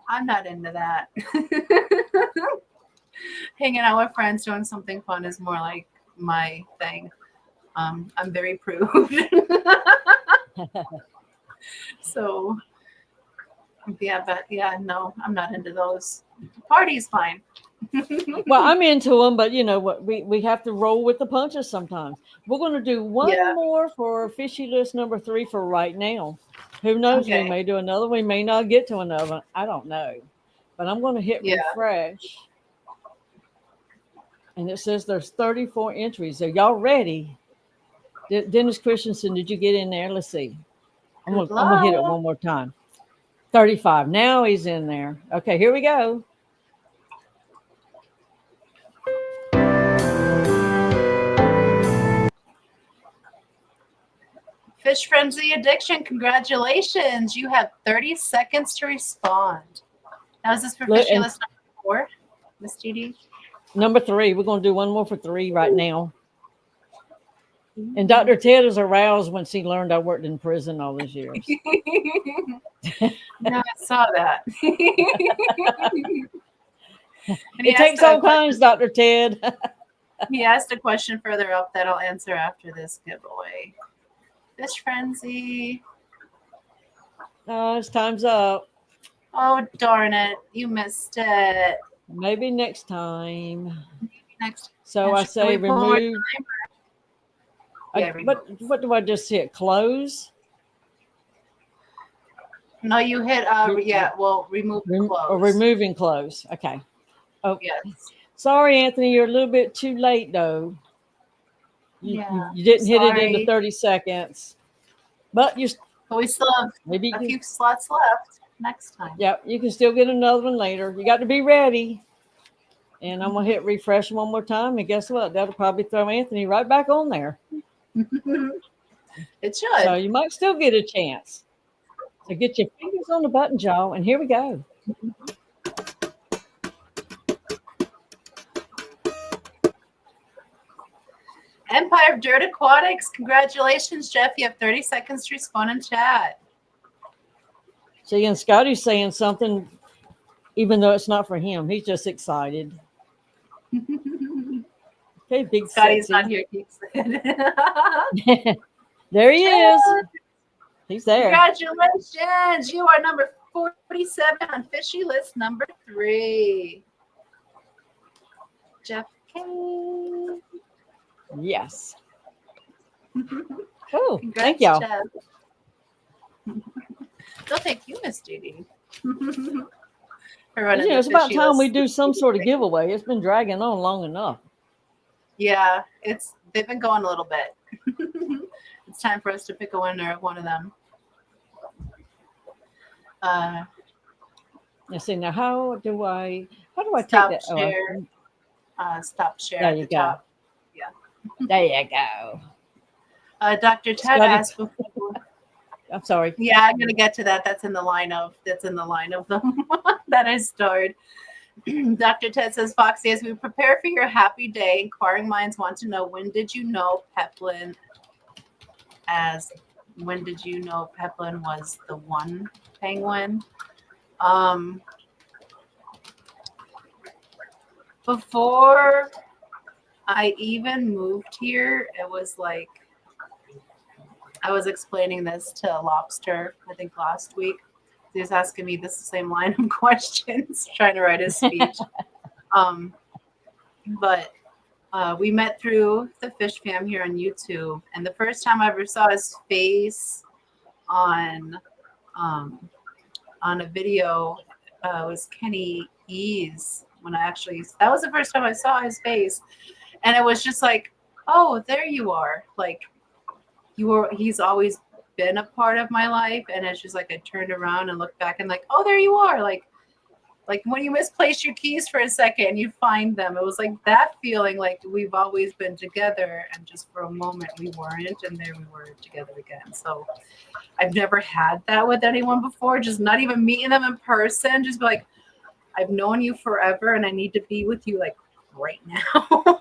A: I'm not into that. Hanging out with friends doing something fun is more like my thing. I'm very prude. So no, I'm not into those. Party's fine.
B: Well, I'm into them, but you know what? We have to roll with the punches sometimes. We're going to do one
A: Yeah.
B: more for fishy list number 3 for right now. Who knows?
A: Okay.
B: We may do another. We may not get to another. I don't know. But I'm going to hit refresh. And it says there's 34 entries. Are y'all ready? Dennis Christensen, did you get in there? Let's see. I'm going to hit it one more time. 35. Now he's in there. Okay, here we go.
A: Fish Frenzy Addiction, congratulations. You have 30 seconds to respond. Now, is this for fishy list number 4, Miss Didi?
B: Number 3. We're going to do one more for 3 right now. And Dr. Ted is aroused once he learned I worked in prison all those years.
A: No, I saw that.
B: It takes all kinds, Dr. Ted.
A: He asked a question further up that I'll answer after this giveaway. Fish Frenzy.
B: Oh, his time's up.
A: Oh, darn it. You missed it.
B: Maybe next time.
A: Next.
B: So I say remove.
A: Yeah,
B: what do I just hit? Close?
A: No, you hit, remove close.
B: Or removing close. Okay. Oh,
A: yes.
B: Sorry, Anthony, you're a little bit too late, though. You didn't hit it in the 30 seconds. But we
A: still have a few slots left next time.
B: Yeah, you can still get another one later. You got to be ready. And I'm going to hit refresh one more time. And guess what? That'll probably throw Anthony right back on there.
A: It should.
B: So you might still get a chance. So get your fingers on the button, y'all. And here we go.
A: Empire of Dirt Aquatics. Congratulations, Jeff. You have 30 seconds to respond in chat.
B: See, and Scotty's saying something, even though it's not for him. He's just excited. Okay, big
A: Scotty's
B: sexy.
A: not here.
B: There he is. He's there.
A: Congratulations. You are number 47 on fishy list number 3. Jeff K.
B: Yes. Cool.
A: Congrats,
B: thank y'all.
A: Jeff. They'll thank you, Miss Didi.
B: It's about time we do some sort of giveaway. It's been dragging on long enough.
A: Yeah, they've been going a little bit. It's time for us to pick a winner of one of them.
B: Let's see now. How do I take that?
A: Share. Stop share.
B: There
A: at
B: you
A: the
B: go.
A: top. Yeah.
B: There you go.
A: Dr. Ted asked before.
B: I'm sorry.
A: Yeah, I'm gonna get to that. That's in the line of them that I starred. Dr. Ted says, Foxy, as we prepare for your happy day, inquiring minds want to know when did you know Peplin was the one penguin? Before I even moved here, it was like I was explaining this to Lobster, I think last week. He was asking me the same line of questions, trying to write his speech. But we met through the Fish Fam here on YouTube, and the first time I ever saw his face on a video was Kenny E's. That was the first time I saw his face, and it was just like, oh, there you are. Like he's always been a part of my life, and it's just like I turned around and looked back and like, oh, there you are. Like when you misplace your keys for a second, you find them. It was like that feeling, like we've always been together, and just for a moment we weren't, and there we were together again. So I've never had that with anyone before, just not even meeting them in person, just be like, I've known you forever and I need to be with you like right now.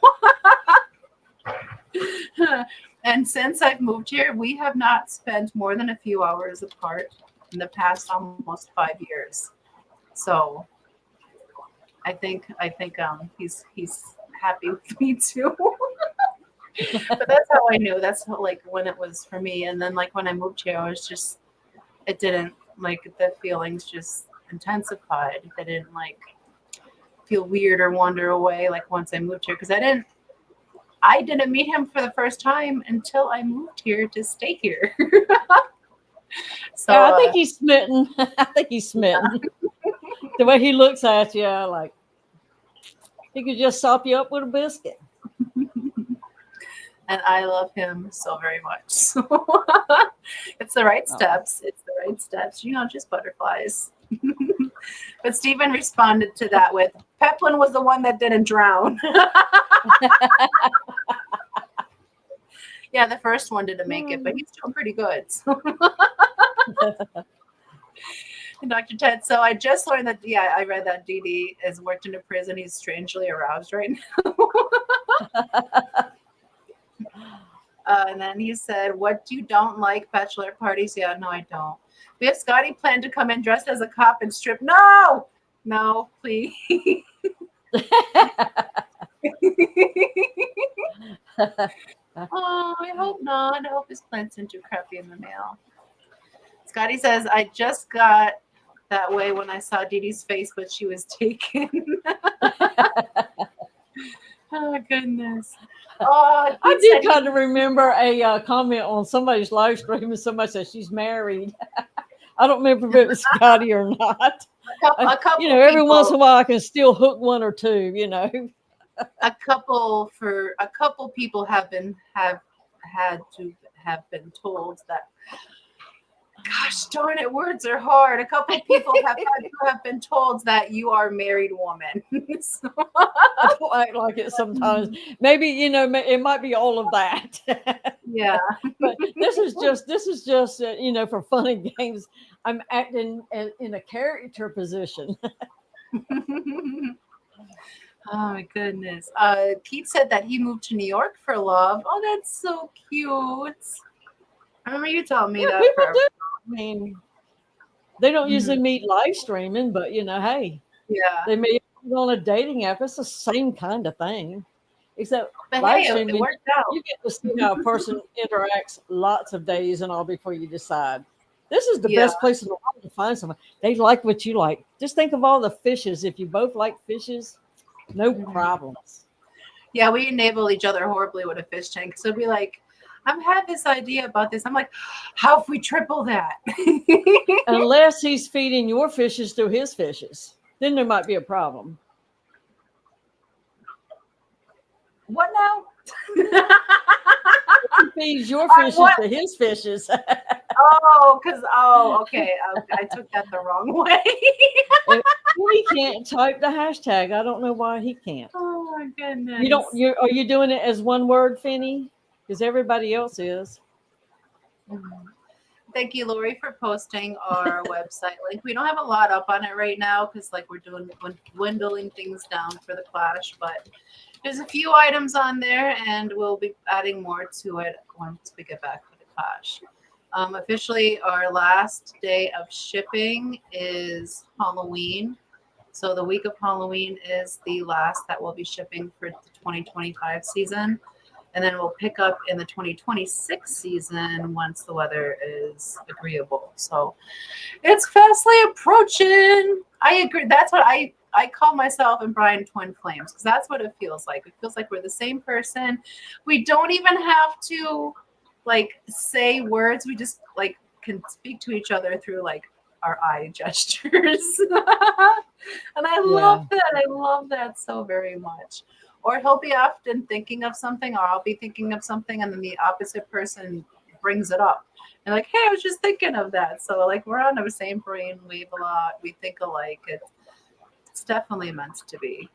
A: And since I've moved here, we have not spent more than a few hours apart in the past almost 5 years. So I think he's happy with me too. But that's how I knew. That's how, like, when it was for me. And then, like, when I moved here, I was just, it didn't, like, the feelings just intensified. They didn't, like, feel weird or wander away, like, once I moved here. Because I didn't meet him for the first time until I moved here to stay here. So
B: Yeah, I think he's smitten. I think he's smitten. The way he looks at you, like he could just sop you up with a biscuit.
A: and I love him so very much. So it's the right steps. It's the right steps. Just butterflies. But Stephen responded to that with, Peplin was the one that didn't drown. Yeah, the first one didn't make it, but he's doing pretty good. So. And Dr. Ted, so I just learned that, I read that Didi is worked in a prison. He's strangely aroused right now. And then he said, what you don't like bachelor parties? Yeah, no, I don't. We have Scotty planned to come in dressed as a cop and strip. No, please. Oh, I hope not. I hope his plan sent you crappy in the mail. Scotty says, I just got that way when I saw Didi's face, but she was taken. Oh, goodness. Oh,
B: I did kind of remember a comment on somebody's live stream, and somebody said she's married. I don't remember if it was Scotty or not.
A: A couple
B: every once in a while I can still hook one or two,
A: A couple people have had to have been told that. Gosh darn it, words are hard. A couple people have been told that you are a married woman. So.
B: I don't act like it sometimes. Maybe it might be all of that.
A: Yeah,
B: but this is just for fun and games. I'm acting in a character position.
A: Oh my goodness. Pete said that he moved to New York for love. Oh, that's so cute. I remember you telling me that.
B: People do. I mean, they don't usually meet live streaming, but hey,
A: yeah,
B: they may be on a dating app. It's the same kind of thing, except
A: but
B: live
A: hey,
B: streaming.
A: It worked out.
B: You get to see how a person interacts lots of days and all before you decide. This is the best place in the world to find someone. They like what you like. Just think of all the fishes. If you both like fishes, no problems.
A: Yeah, we enable each other horribly with a fish tank. So it'd be like, I've had this idea about this. I'm like, how if we triple that?
B: Unless he's feeding your fishes to his fishes, then there might be a problem.
A: What now?
B: He feeds your fishes to his fishes.
A: Okay. I took that the wrong way.
B: He can't type the hashtag. I don't know why he can't.
A: Oh my goodness.
B: Are you doing it as one word, Finny? Because everybody else is.
A: Thank you, Lori, for posting our website link. We don't have a lot up on it right now because we're dwindling things down for the Clash, but there's a few items on there, and we'll be adding more to it once we get back for the Clash. Officially, our last day of shipping is Halloween. So the week of Halloween is the last that we'll be shipping for the 2025 season. And then we'll pick up in the 2026 season once the weather is agreeable. So it's fastly approaching. I agree. That's what I call myself and Brian twin flames, because that's what it feels like. It feels like we're the same person. We don't even have to say words. We just can speak to each other through our eye gestures. And I love that. I love that so very much. Or he'll be often thinking of something, or I'll be thinking of something, and then the opposite person brings it up. And hey, I was just thinking of that. So we're on the same brain wave a lot. We think alike. It's definitely meant to be.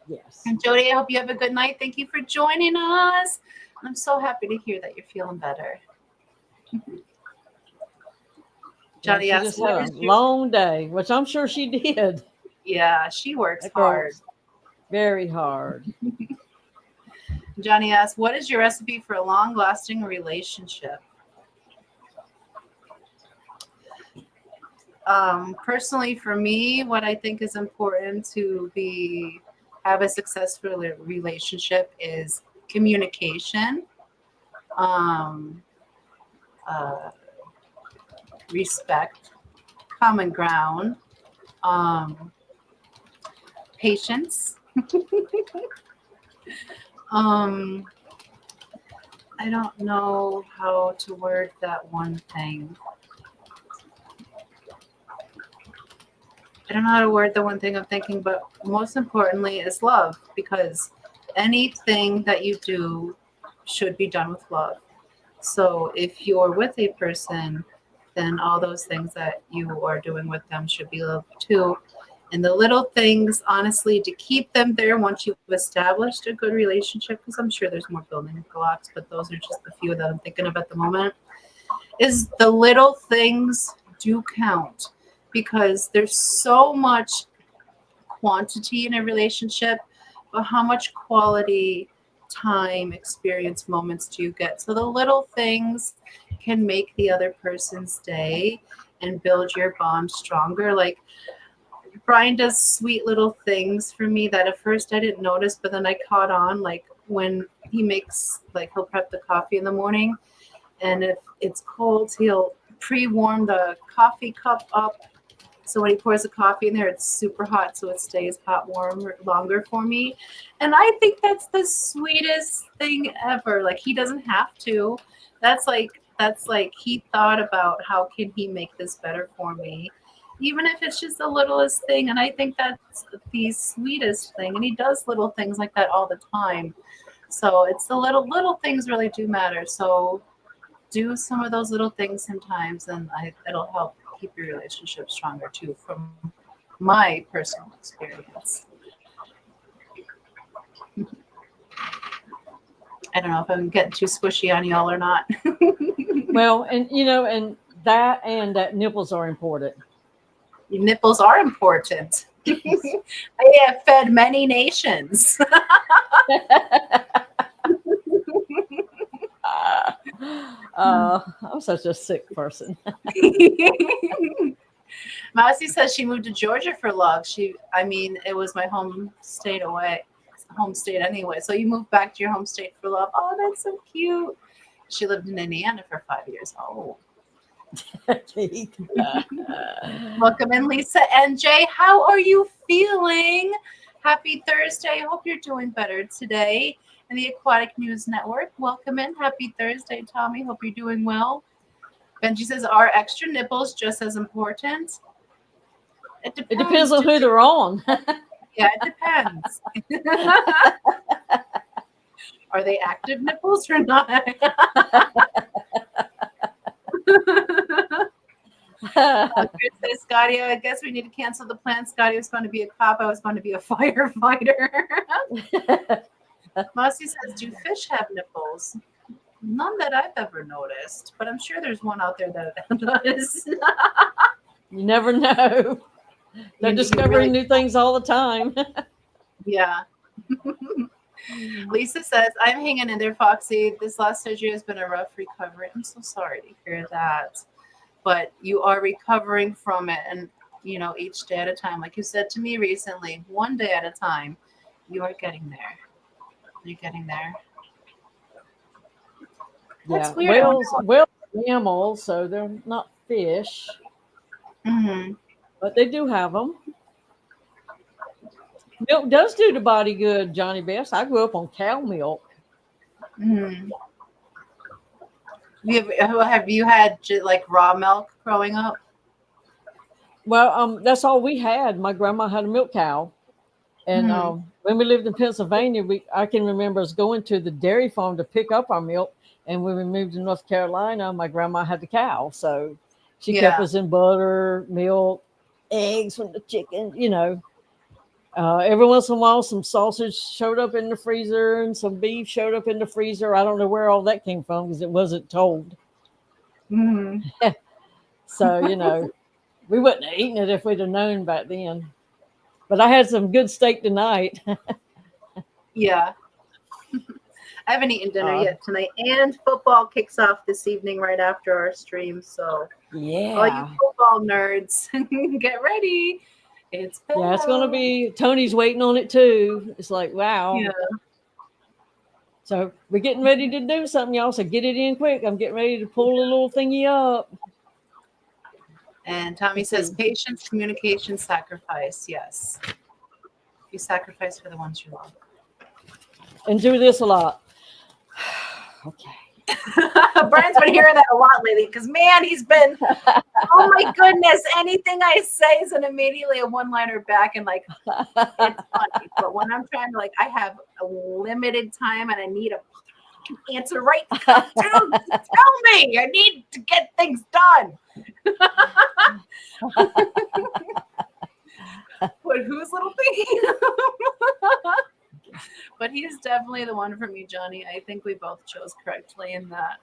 B: Yes.
A: And Jody, I hope you have a good night. Thank you for joining us. I'm so happy to hear that you're feeling better. Johnny asked,
B: a long day, which I'm sure she did.
A: Yeah, she works hard.
B: Very hard.
A: Johnny asks, what is your recipe for a long-lasting relationship? Personally, for me, what I think is important to have a successful relationship is communication, um, respect, common ground, patience. I don't know how to word that one thing. I don't know how to word the one thing I'm thinking, but most importantly is love, because anything that you do should be done with love. So if you're with a person, then all those things that you are doing with them should be loved too. And the little things, honestly, to keep them there once you've established a good relationship, because I'm sure there's more building blocks, but those are just a few that I'm thinking of at the moment, is the little things do count, because there's so much quantity in a relationship, but how much quality time, experience, moments do you get? So the little things can make the other person's day and build your bond stronger. Like Brian does sweet little things for me that at first I didn't notice, but then I caught on, like when he makes, like he'll prep the coffee in the morning, and if it's cold, he'll pre-warm the coffee cup up. So when he pours the coffee in there, it's super hot, so it stays hot, warm longer for me. And I think that's the sweetest thing ever. Like he doesn't have to. That's like he thought about how can he make this better for me, even if it's just the littlest thing. And I think that's the sweetest thing. And he does little things like that all the time. So it's the little things really do matter. So do some of those little things sometimes, and it'll help keep your relationship stronger too, from my personal experience. I don't know if I'm getting too squishy on y'all or not.
B: Well, and and that nipples are important.
A: Your nipples are important. They have fed many nations.
B: I'm such a sick person.
A: Mousy says she moved to Georgia for love. It was my home state anyway. So you moved back to your home state for love. Oh, that's so cute. She lived in Indiana for 5 years. Oh. Welcome in, Lisa and Jay. How are you feeling? Happy Thursday. I hope you're doing better today. And the Aquatic News Network. Welcome in. Happy Thursday, Tommy. Hope you're doing well. Benji says, are extra nipples just as important? It
B: depends on who they're on.
A: Yeah, it depends. Are they active nipples or not? Chris says, Scotty, I guess we need to cancel the plan. Scotty was going to be a cop. I was going to be a firefighter. Mossy says, do fish have nipples? None that I've ever noticed, but I'm sure there's one out there that does.
B: You never know. They're discovering new things all the time.
A: Yeah. Lisa says, I'm hanging in there, Foxy. This last surgery has been a rough recovery. I'm so sorry to hear that. But you are recovering from it, and, each day at a time. Like you said to me recently, one day at a time, you are getting there. You're getting there.
B: That's weird. Whales are mammals, so they're not fish.
A: Mm-hmm.
B: But they do have them. Milk does do the body good, Johnny Best. I grew up on cow milk.
A: Mm-hmm. Have you had like raw milk growing up?
B: Well, that's all we had. My grandma had a milk cow. And when we lived in Pennsylvania, I can remember us going to the dairy farm to pick up our milk. And when we moved to North Carolina, my grandma had the cow. So she kept us in butter, milk, eggs from the chicken, Every once in a while, some sausage showed up in the freezer and some beef showed up in the freezer. I don't know where all that came from because it wasn't told.
A: Mm-hmm.
B: So, we wouldn't have eaten it if we'd have known back then. But I had some good steak tonight.
A: Yeah. I haven't eaten dinner yet tonight, and football kicks off this evening right after our stream. So, all you football nerds, get ready. It's
B: it's gonna be. Tony's waiting on it too. It's like, wow.
A: Yeah.
B: So we're getting ready to do something, y'all. So get it in quick. I'm getting ready to pull a little thingy up.
A: And Tommy says, patience, communication, sacrifice. Yes. You sacrifice for the ones you love.
B: And do this a lot. Okay.
A: Brian's been hearing that a lot lately because, man, he's been, oh my goodness, anything I say is immediately a one-liner back, and like, it's funny. But when I'm trying to, like, I have a limited time and I need a answer right now, dude, tell me. I need to get things done. But who's little thinking? But he's definitely the one for me, Johnny. I think we both chose correctly in that.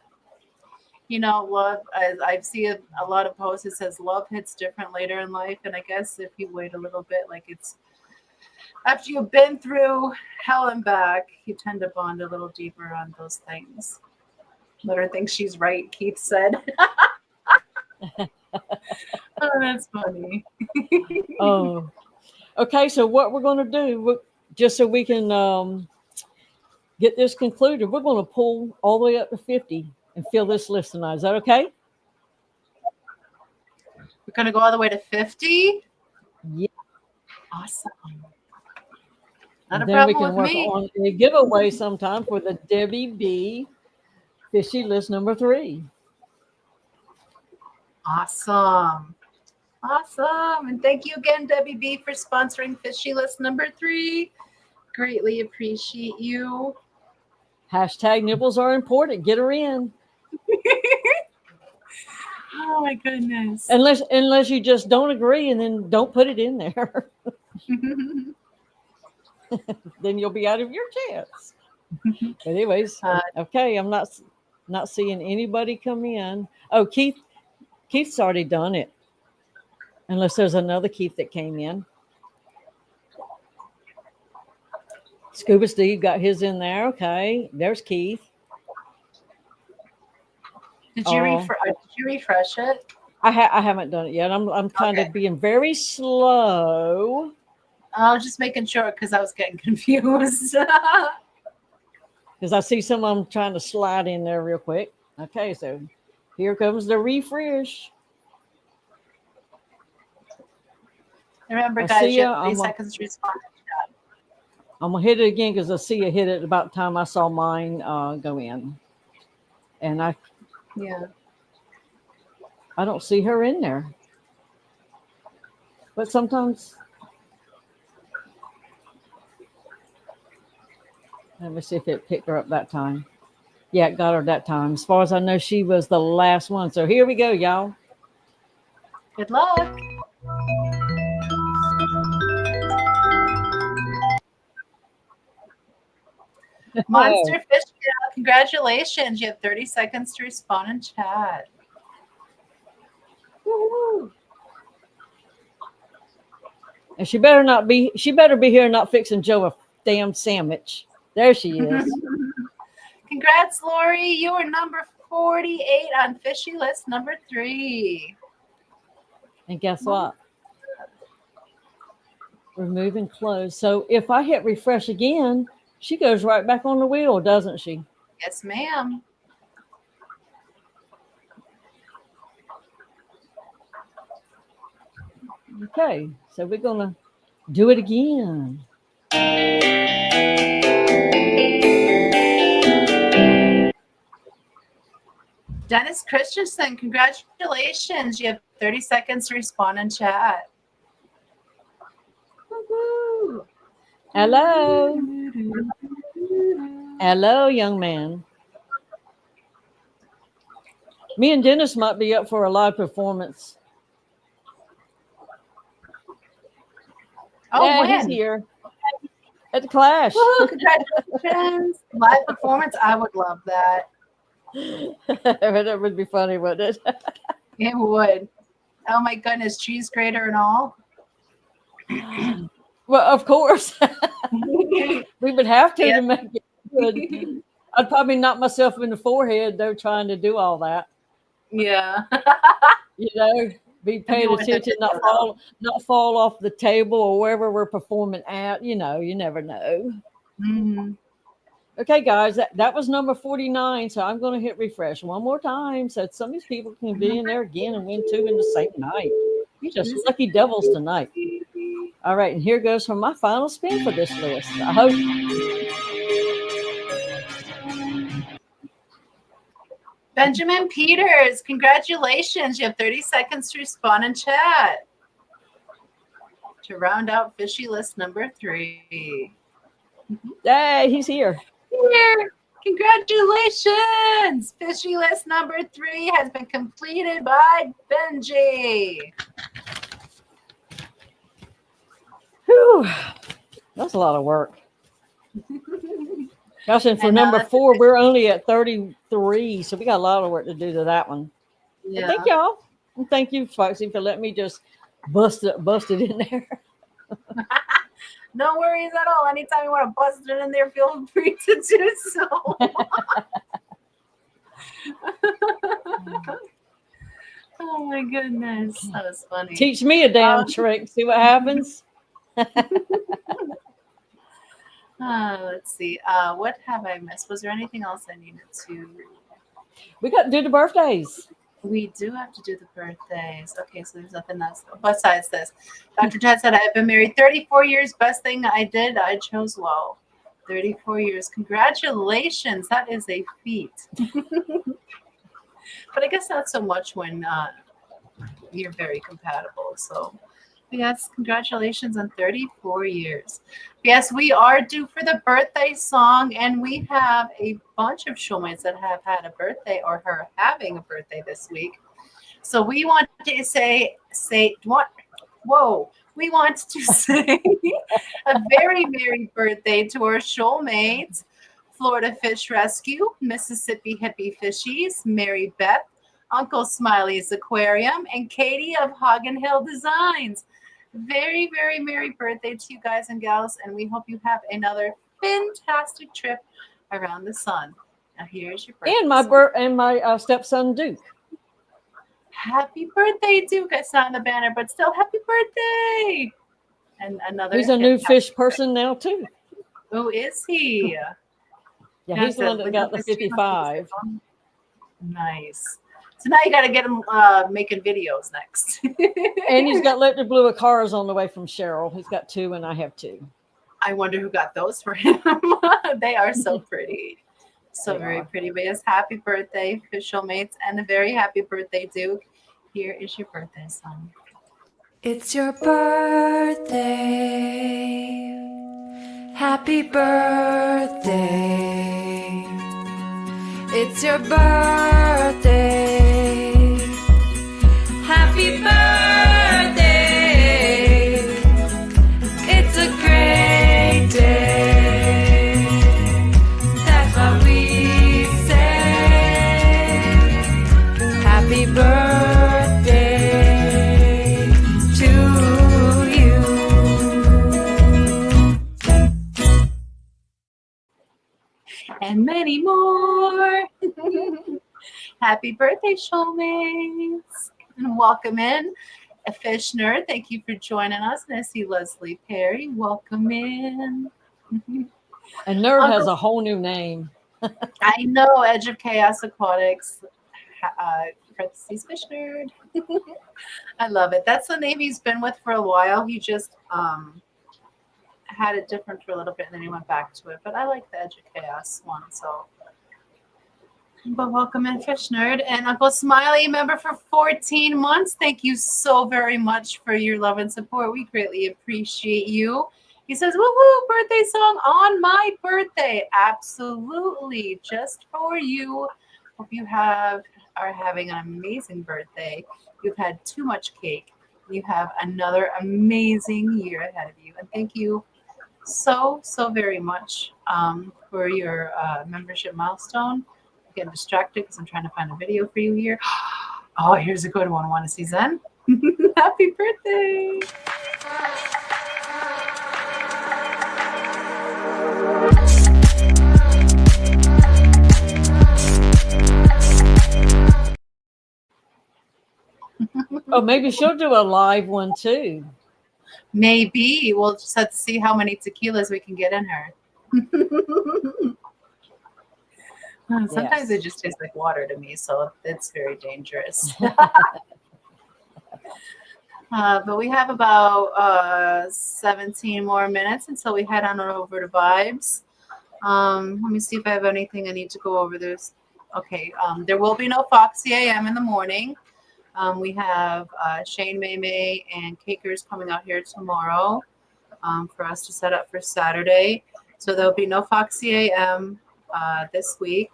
A: You know, love, I see a lot of posts that says love hits different later in life. And I guess if you wait a little bit, like it's after you've been through hell and back, you tend to bond a little deeper on those things. Let her think she's right, Keith said. Oh, that's funny.
B: Oh, okay. So what we're going to do, just so we can get this concluded, we're going to pull all the way up to 50 and fill this list tonight. Is that okay?
A: We're going to go all the way to 50?
B: Yeah.
A: Awesome. Not a
B: then we
A: problem
B: can
A: with
B: work
A: me.
B: on a giveaway sometime for the Debbie B Fishy List number 3.
A: Awesome. Awesome. And thank you again, Debbie B, for sponsoring Fishy List number 3. Greatly appreciate you.
B: Hashtag nipples are important. Get her in.
A: Oh my goodness.
B: Unless you just don't agree and then don't put it in there. Then you'll be out of your chance. But anyways, okay, I'm not seeing anybody come in. Oh, Keith's already done it. Unless there's another Keith that came in. Scuba Steve got his in there. Okay, there's Keith.
A: Did you refresh it?
B: I haven't done it yet. I'm kind of being very slow.
A: I was just making sure because I was getting confused.
B: Because I see some of them trying to slide in there real quick. Okay, so here comes the refresh.
A: Remember, guys, you have 3 seconds to respond.
B: I'm going to hit it again because I see it hit it about the time I saw mine go in. And I don't see her in there. But sometimes, let me see if it picked her up that time. Yeah, it got her that time. As far as I know, she was the last one. So here we go, y'all.
A: Good luck. Monster Fish Gal, congratulations. You have 30 seconds to respond in chat.
B: Woo-hoo. And she better be here and not fixing Joe a damn sandwich. There she is.
A: Congrats, Lori. You are number 48 on Fishy List number 3.
B: And guess what? Removing clothes. So if I hit refresh again, she goes right back on the wheel, doesn't she?
A: Yes, ma'am.
B: Okay, so we're going to do it again.
A: Dennis Christensen, congratulations. You have 30 seconds to respond in chat. Woo-hoo.
B: Hello. Hello, young man. Me and Dennis might be up for a live performance.
A: Oh,
B: yeah,
A: when?
B: he's here at the Clash.
A: Woo, congratulations. Live performance. I would love that.
B: That would be funny, wouldn't it?
A: It would. Oh my goodness, cheese grater and all.
B: Well, of course. We would have to make it good. I'd probably knock myself in the forehead though, trying to do all that.
A: Yeah.
B: You know, be paying
A: Doing the
B: attention, not fall off the table or wherever we're performing at. You know, you never know.
A: Mhm.
B: Okay, guys, that was number 49. So I'm going to hit refresh one more time so some of these people can be in there again and win 2 in the same night. You're just lucky devils tonight. All right, and here goes for my final spin for this list. I hope.
A: Benjamin Peters, congratulations. You have 30 seconds to respond and chat to round out fishy list number 3.
B: Hey, he's here.
A: Here. Congratulations. Fishy list number 3 has been completed by Benji.
B: Whew. That's a lot of work. Gosh, and for
A: And
B: number 4, we're only at 33, so we got a lot of work to do to that one.
A: Yeah.
B: Thank y'all. And thank you, Foxy, for letting me just bust it in there.
A: No worries at all. Anytime you want to bust it in there, feel free to do so. Oh my goodness. That was funny.
B: Teach me a damn trick. See what happens.
A: Let's see. What have I missed? Was there anything else I needed to?
B: We got to do the birthdays.
A: We do have to do the birthdays. Okay, so there's nothing else besides this. Dr. Ted said, I've been married 34 years. Best thing I did, I chose well. 34 years. Congratulations. That is a feat. But I guess not so much when you're very compatible. So yes, congratulations on 34 years. Yes, we are due for the birthday song, and we have a bunch of shoalmates that have had a birthday or are having a birthday this week. So we want to say what? Whoa. We want to say a very merry birthday to our shoalmates, Florida Fish Rescue, Mississippi Hippie Fishies, Mary Beth, Uncle Smiley's Aquarium, and Katie of Hagen Hill Designs. Very, very merry birthday to you guys and gals, and we hope you have another fantastic trip around the sun. Now here's your birthday.
B: And my stepson Duke.
A: Happy birthday, Duke. I saw on the banner, but still happy birthday. And another.
B: He's a new fish person now too.
A: Who is he?
B: Yeah, he's the one that got the 55.
A: Nice. So now you got to get him making videos next.
B: And he's got electric blue cars on the way from Cheryl. He's got 2 and I have 2.
A: I wonder who got those for him. They are so pretty. So very pretty. But yes, happy birthday, Fish Shoalmates, and a very happy birthday, Duke. Here is your birthday song.
F: It's your birthday. Happy birthday. It's your birthday. Happy birthday. It's a great day. That's what we say. Happy birthday to you.
A: And many more. Happy birthday, shoalmates. And welcome in. A fish nerd, thank you for joining us. And I see Leslie Perry. Welcome in.
B: And nerd has a whole new name.
A: I know, Edge of Chaos Aquatics. Parentheses fish nerd. I love it. That's the name he's been with for a while. He just had it different for a little bit and then he went back to it. But I like the Edge of Chaos one. So, but welcome in, Fish Nerd. And Uncle Smiley, member for 14 months. Thank you so very much for your love and support. We greatly appreciate you. He says, woo-hoo, birthday song on my birthday. Absolutely. Just for you. Hope you are having an amazing birthday. You've had too much cake. You have another amazing year ahead of you. And thank you so very much for your membership milestone. I'm getting distracted because I'm trying to find a video for you here. Oh, here's a good one. Want to see Zen? Happy birthday.
B: Oh, maybe she'll do a live one too.
A: Maybe we'll just have to see how many tequilas we can get in her. Sometimes it just tastes like water to me, so it's very dangerous. But we have about 17 more minutes until we head on over to Vibes. Let me see if I have anything I need to go over this. Okay, there will be no Foxy AM in the morning. We have Shane May and Cakers coming out here tomorrow for us to set up for Saturday. So there'll be no Foxy AM this week.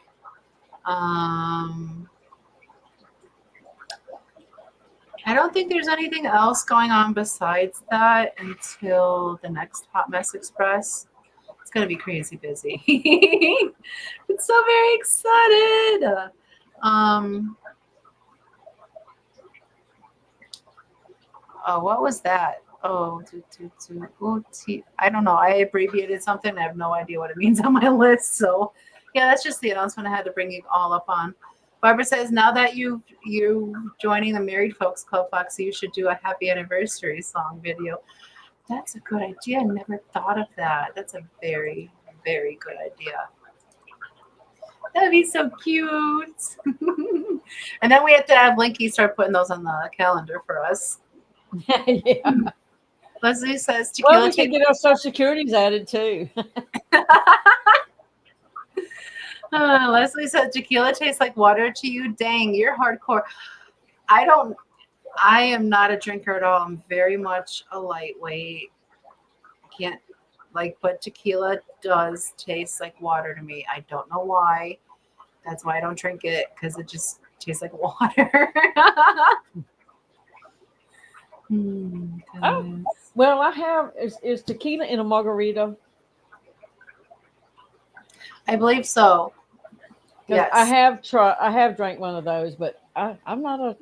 A: I don't think there's anything else going on besides that until the next Hot Mess Express. It's going to be crazy busy. It's so very excited. Oh, what was that? Oh, I don't know. I abbreviated something. I have no idea what it means on my list. So, yeah, that's just the announcement I had to bring you all up on. Barbara says, now that you joining the Married Folks Club, Foxy, you should do a happy anniversary song video. That's a good idea. I never thought of that. That's a very, very good idea. That'd be so cute. And then we have to have Linky start putting those on the calendar for us.
B: Yeah.
A: Leslie says, tequila.
B: Well, we can get our Social Securities added too.
A: Leslie said, tequila tastes like water to you. Dang, you're hardcore. I am not a drinker at all. I'm very much a lightweight. Can't but tequila does taste like water to me. I don't know why. That's why I don't drink it, because it just tastes like water.
B: Oh, well, I have is tequila in a margarita.
A: I believe so. Yes.
B: I have drank one of those, but I'm not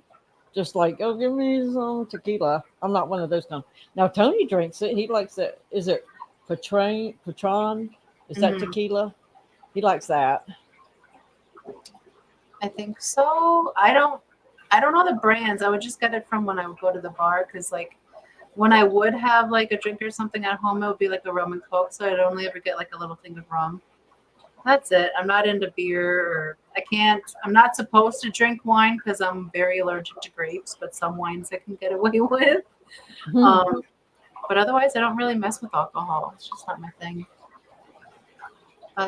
B: just like, oh, give me some tequila. I'm not one of those kind. Now Tony drinks it. He likes it. Is it Patron? Is that tequila? He likes that.
A: I think so. I don't know the brands. I would just get it from when I would go to the bar, because when I would have a drink or something at home, it would be like a rum and coke. So I'd only ever get a little thing of rum. That's it. I'm not into beer, or I'm not supposed to drink wine because I'm very allergic to grapes, but some wines I can get away with. But otherwise, I don't really mess with alcohol. It's just not my thing.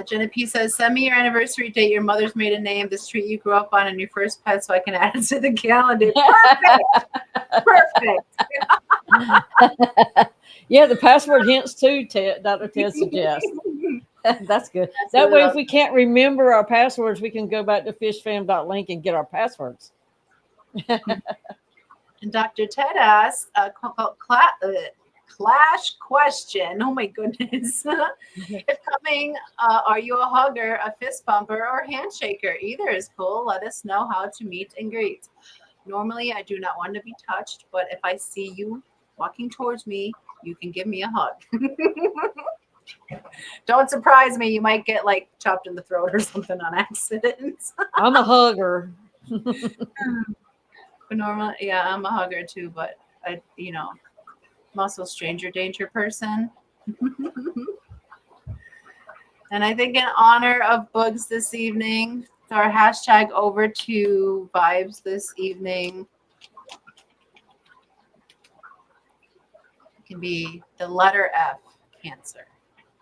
A: Jenna P says, send me your anniversary date, your mother's maiden name, the street you grew up on, and your first pet so I can add it to the calendar. Perfect.
B: Yeah, the password hints too, Dr. Ted suggests. That's good. That way, if we can't remember our passwords, we can go back to fishfam.link and get our passwords.
A: And Dr. Ted asks, Clash question. Oh my goodness. If coming, are you a hugger, a fist bumper, or handshaker? Either is cool. Let us know how to meet and greet. Normally, I do not want to be touched, but if I see you walking towards me, you can give me a hug. Don't surprise me. You might get chopped in the throat or something on accident.
B: I'm a hugger.
A: But normally, yeah, I'm a hugger too, but I'm also a stranger danger person. And I think in honor of Bugs this evening, our hashtag over to Vibes this evening can be the letter F, Cancer.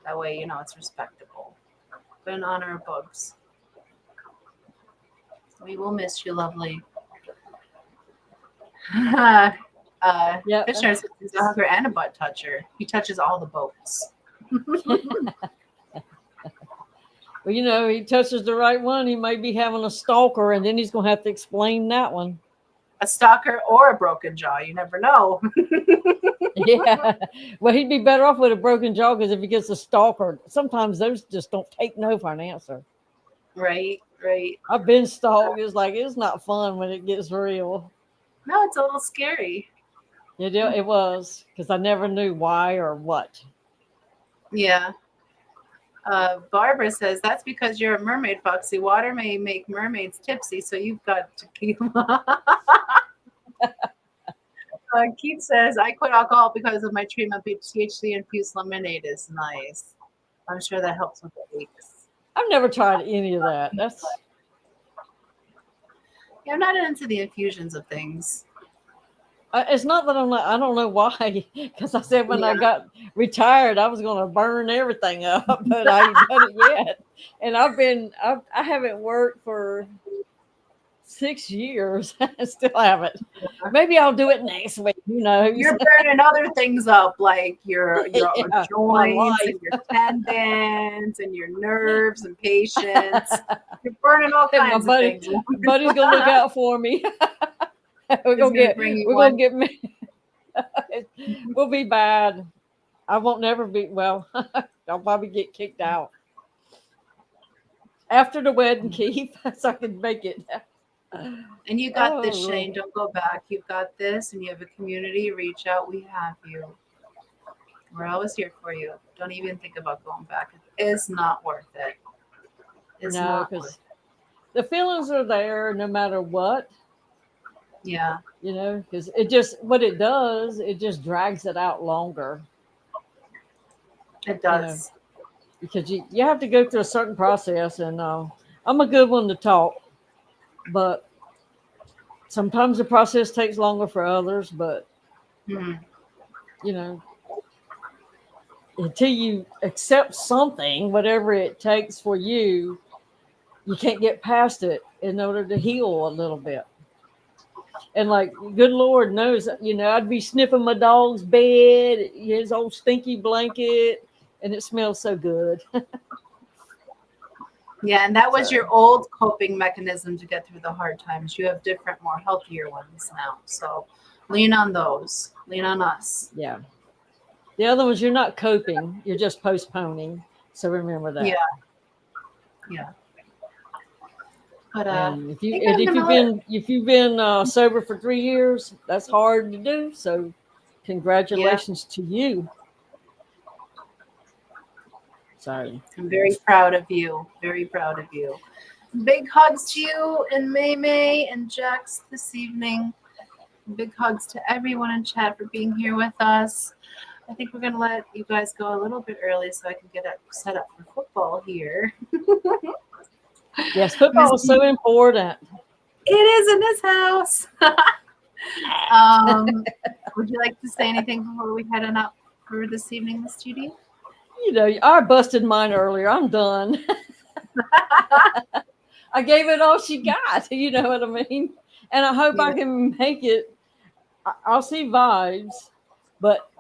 A: That way, it's respectable. But in honor of Bugs. We will miss you, lovely. Fisher is a hugger and a butt toucher. He touches all the boats.
B: Well, he touches the right one. He may be having a stalker, and then he's going to have to explain that one.
A: A stalker or a broken jaw. You never know.
B: Yeah. Well, he'd be better off with a broken jaw, because if he gets a stalker, sometimes those just don't take no for an answer.
A: Right.
B: I've been stalked. It's not fun when it gets real.
A: No, it's a little scary.
B: It was, because I never knew why or what.
A: Yeah. Barbara says, that's because you're a mermaid, Foxy. Water may make mermaids tipsy, so you've got tequila. Keith says, I quit alcohol because of my treatment, but THC infused lemonade is nice. I'm sure that helps with the aches.
B: I've never tried any of that.
A: Yeah, I'm not into the infusions of things.
B: It's not that I'm not, I don't know why, because I said when I
A: Yeah.
B: got retired, I was going to burn everything up, but I ain't done it yet. And I haven't worked for 6 years. I still haven't. Maybe I'll do it next week. Who knows?
A: You're burning other things up, like your
B: Yeah, my
A: joints and
B: life.
A: your tendons and your nerves and patience. You're burning all
B: And
A: kinds of things.
B: buddy's going to look out for me. We're
A: He's
B: going to
A: bring you
B: we're
A: one.
B: going to get me. We'll be bad. I won't never be, well, I'll probably get kicked out. After the wedding, Keith, so I can make it.
A: And you got this,
B: Oh,
A: Shane. Don't go back. You've got this, and you have a community. Reach out. We have you. We're always here for you. Don't even think about going back. It is not worth it. It's
B: no,
A: not
B: because
A: worth
B: the feelings are there no matter what,
A: it. Yeah.
B: because it just, what it does, it just drags it out longer.
A: It does.
B: Because you have to go through a certain process, and I'm a good one to talk, but sometimes the process takes longer for others, but
A: Mhm.
B: Until you accept something, whatever it takes for you, you can't get past it in order to heal a little bit. And like, good Lord knows, I'd be sniffing my dog's bed, his old stinky blanket, and it smells so good.
A: Yeah, and that was
B: So-
A: your old coping mechanism to get through the hard times. You have different, more healthier ones now. So lean on those. Lean on us.
B: Yeah. The other ones, you're not coping, you're just postponing. So remember that.
A: Yeah. Yeah. But
B: And if
A: think I'm gonna
B: you've been sober for 3 years, that's hard to do. So congratulations to you. Sorry.
A: I'm very proud of you. Very proud of you. Big hugs to you and May and Jax this evening. Big hugs to everyone in chat for being here with us. I think we're going to let you guys go a little bit early so I can get set up for football here.
B: Yes, football is so important.
A: It is in this house. Would you like to say anything before we head on up for this evening, Miss Didi?
B: I busted mine earlier. I'm done. I gave it all she got. You know what I mean? And I hope I can make it. I'll see vibes, but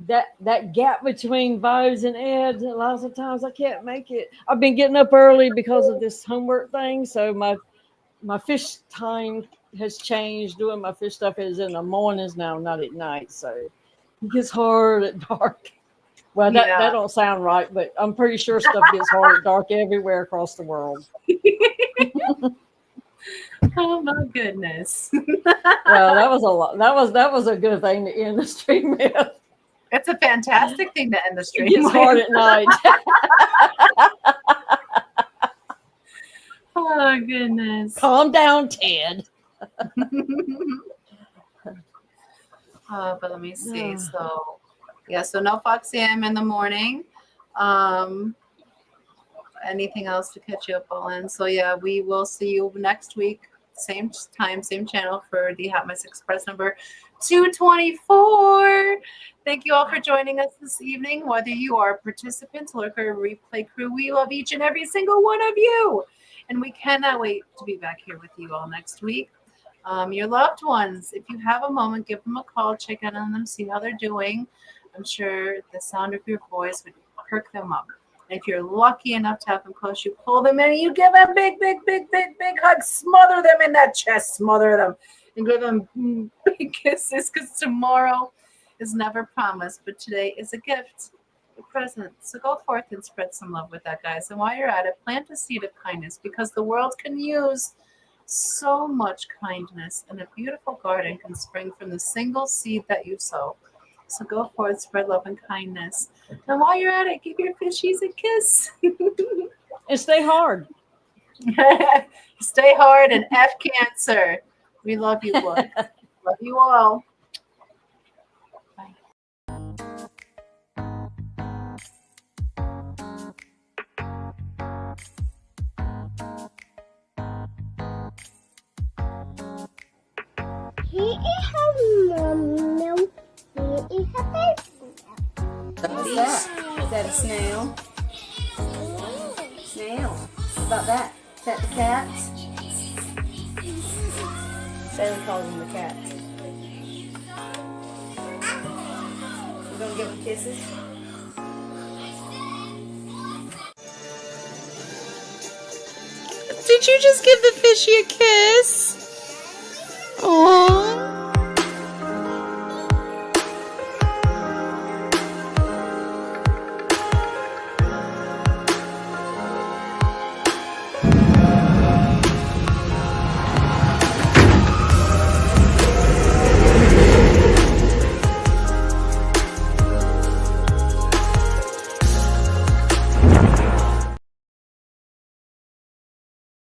B: that gap between vibes and Ed, lots of times I can't make it. I've been getting up early because of this homework thing, so my fish time has changed. Doing my fish stuff is in the mornings now, not at night. So it gets hard at dark. Well, that don't sound right, but I'm pretty sure stuff gets hard at dark everywhere across the world.
A: Oh my goodness.
B: Well, that was a lot. That was a good thing to end the stream with.
A: It's a fantastic thing to end the stream.
B: It gets hard at night.
A: Oh goodness.
B: Calm down, Ted.
A: But let me see. So no Fox AM in the morning. Anything else to catch you up on? So we will see you next week, same time, same channel for the Hot Mess Express number 224. Thank you all for joining us this evening. Whether you are participants, lurker, replay crew, we love each and every single one of you. And we cannot wait to be back here with you all next week. Your loved ones, if you have a moment, give them a call, check in on them, see how they're doing. I'm sure the sound of your voice would perk them up. And if you're lucky enough to have them close, you pull them in and you give them big hug, smother them in that chest, smother them, and give them big kisses, because tomorrow is never promised, but today is a gift, a present. So go forth and spread some love with that, guys. And while you're at it, plant a seed of kindness, because the world can use so much kindness, and a beautiful garden can spring from the single seed that you sow. So go forward, spread love and kindness. And while you're at it, give your fishies a kiss.
B: And stay hard.
A: Stay hard and F cancer. We love you, boys. Love you all.
C: Here is her mom. Here is her baby.
G: What's that? Is that a snail? Snail. What about that? Is that the cat? Bailey calls them the cat. You gonna give them kisses?
A: Did you just give the fishy a kiss? Oh.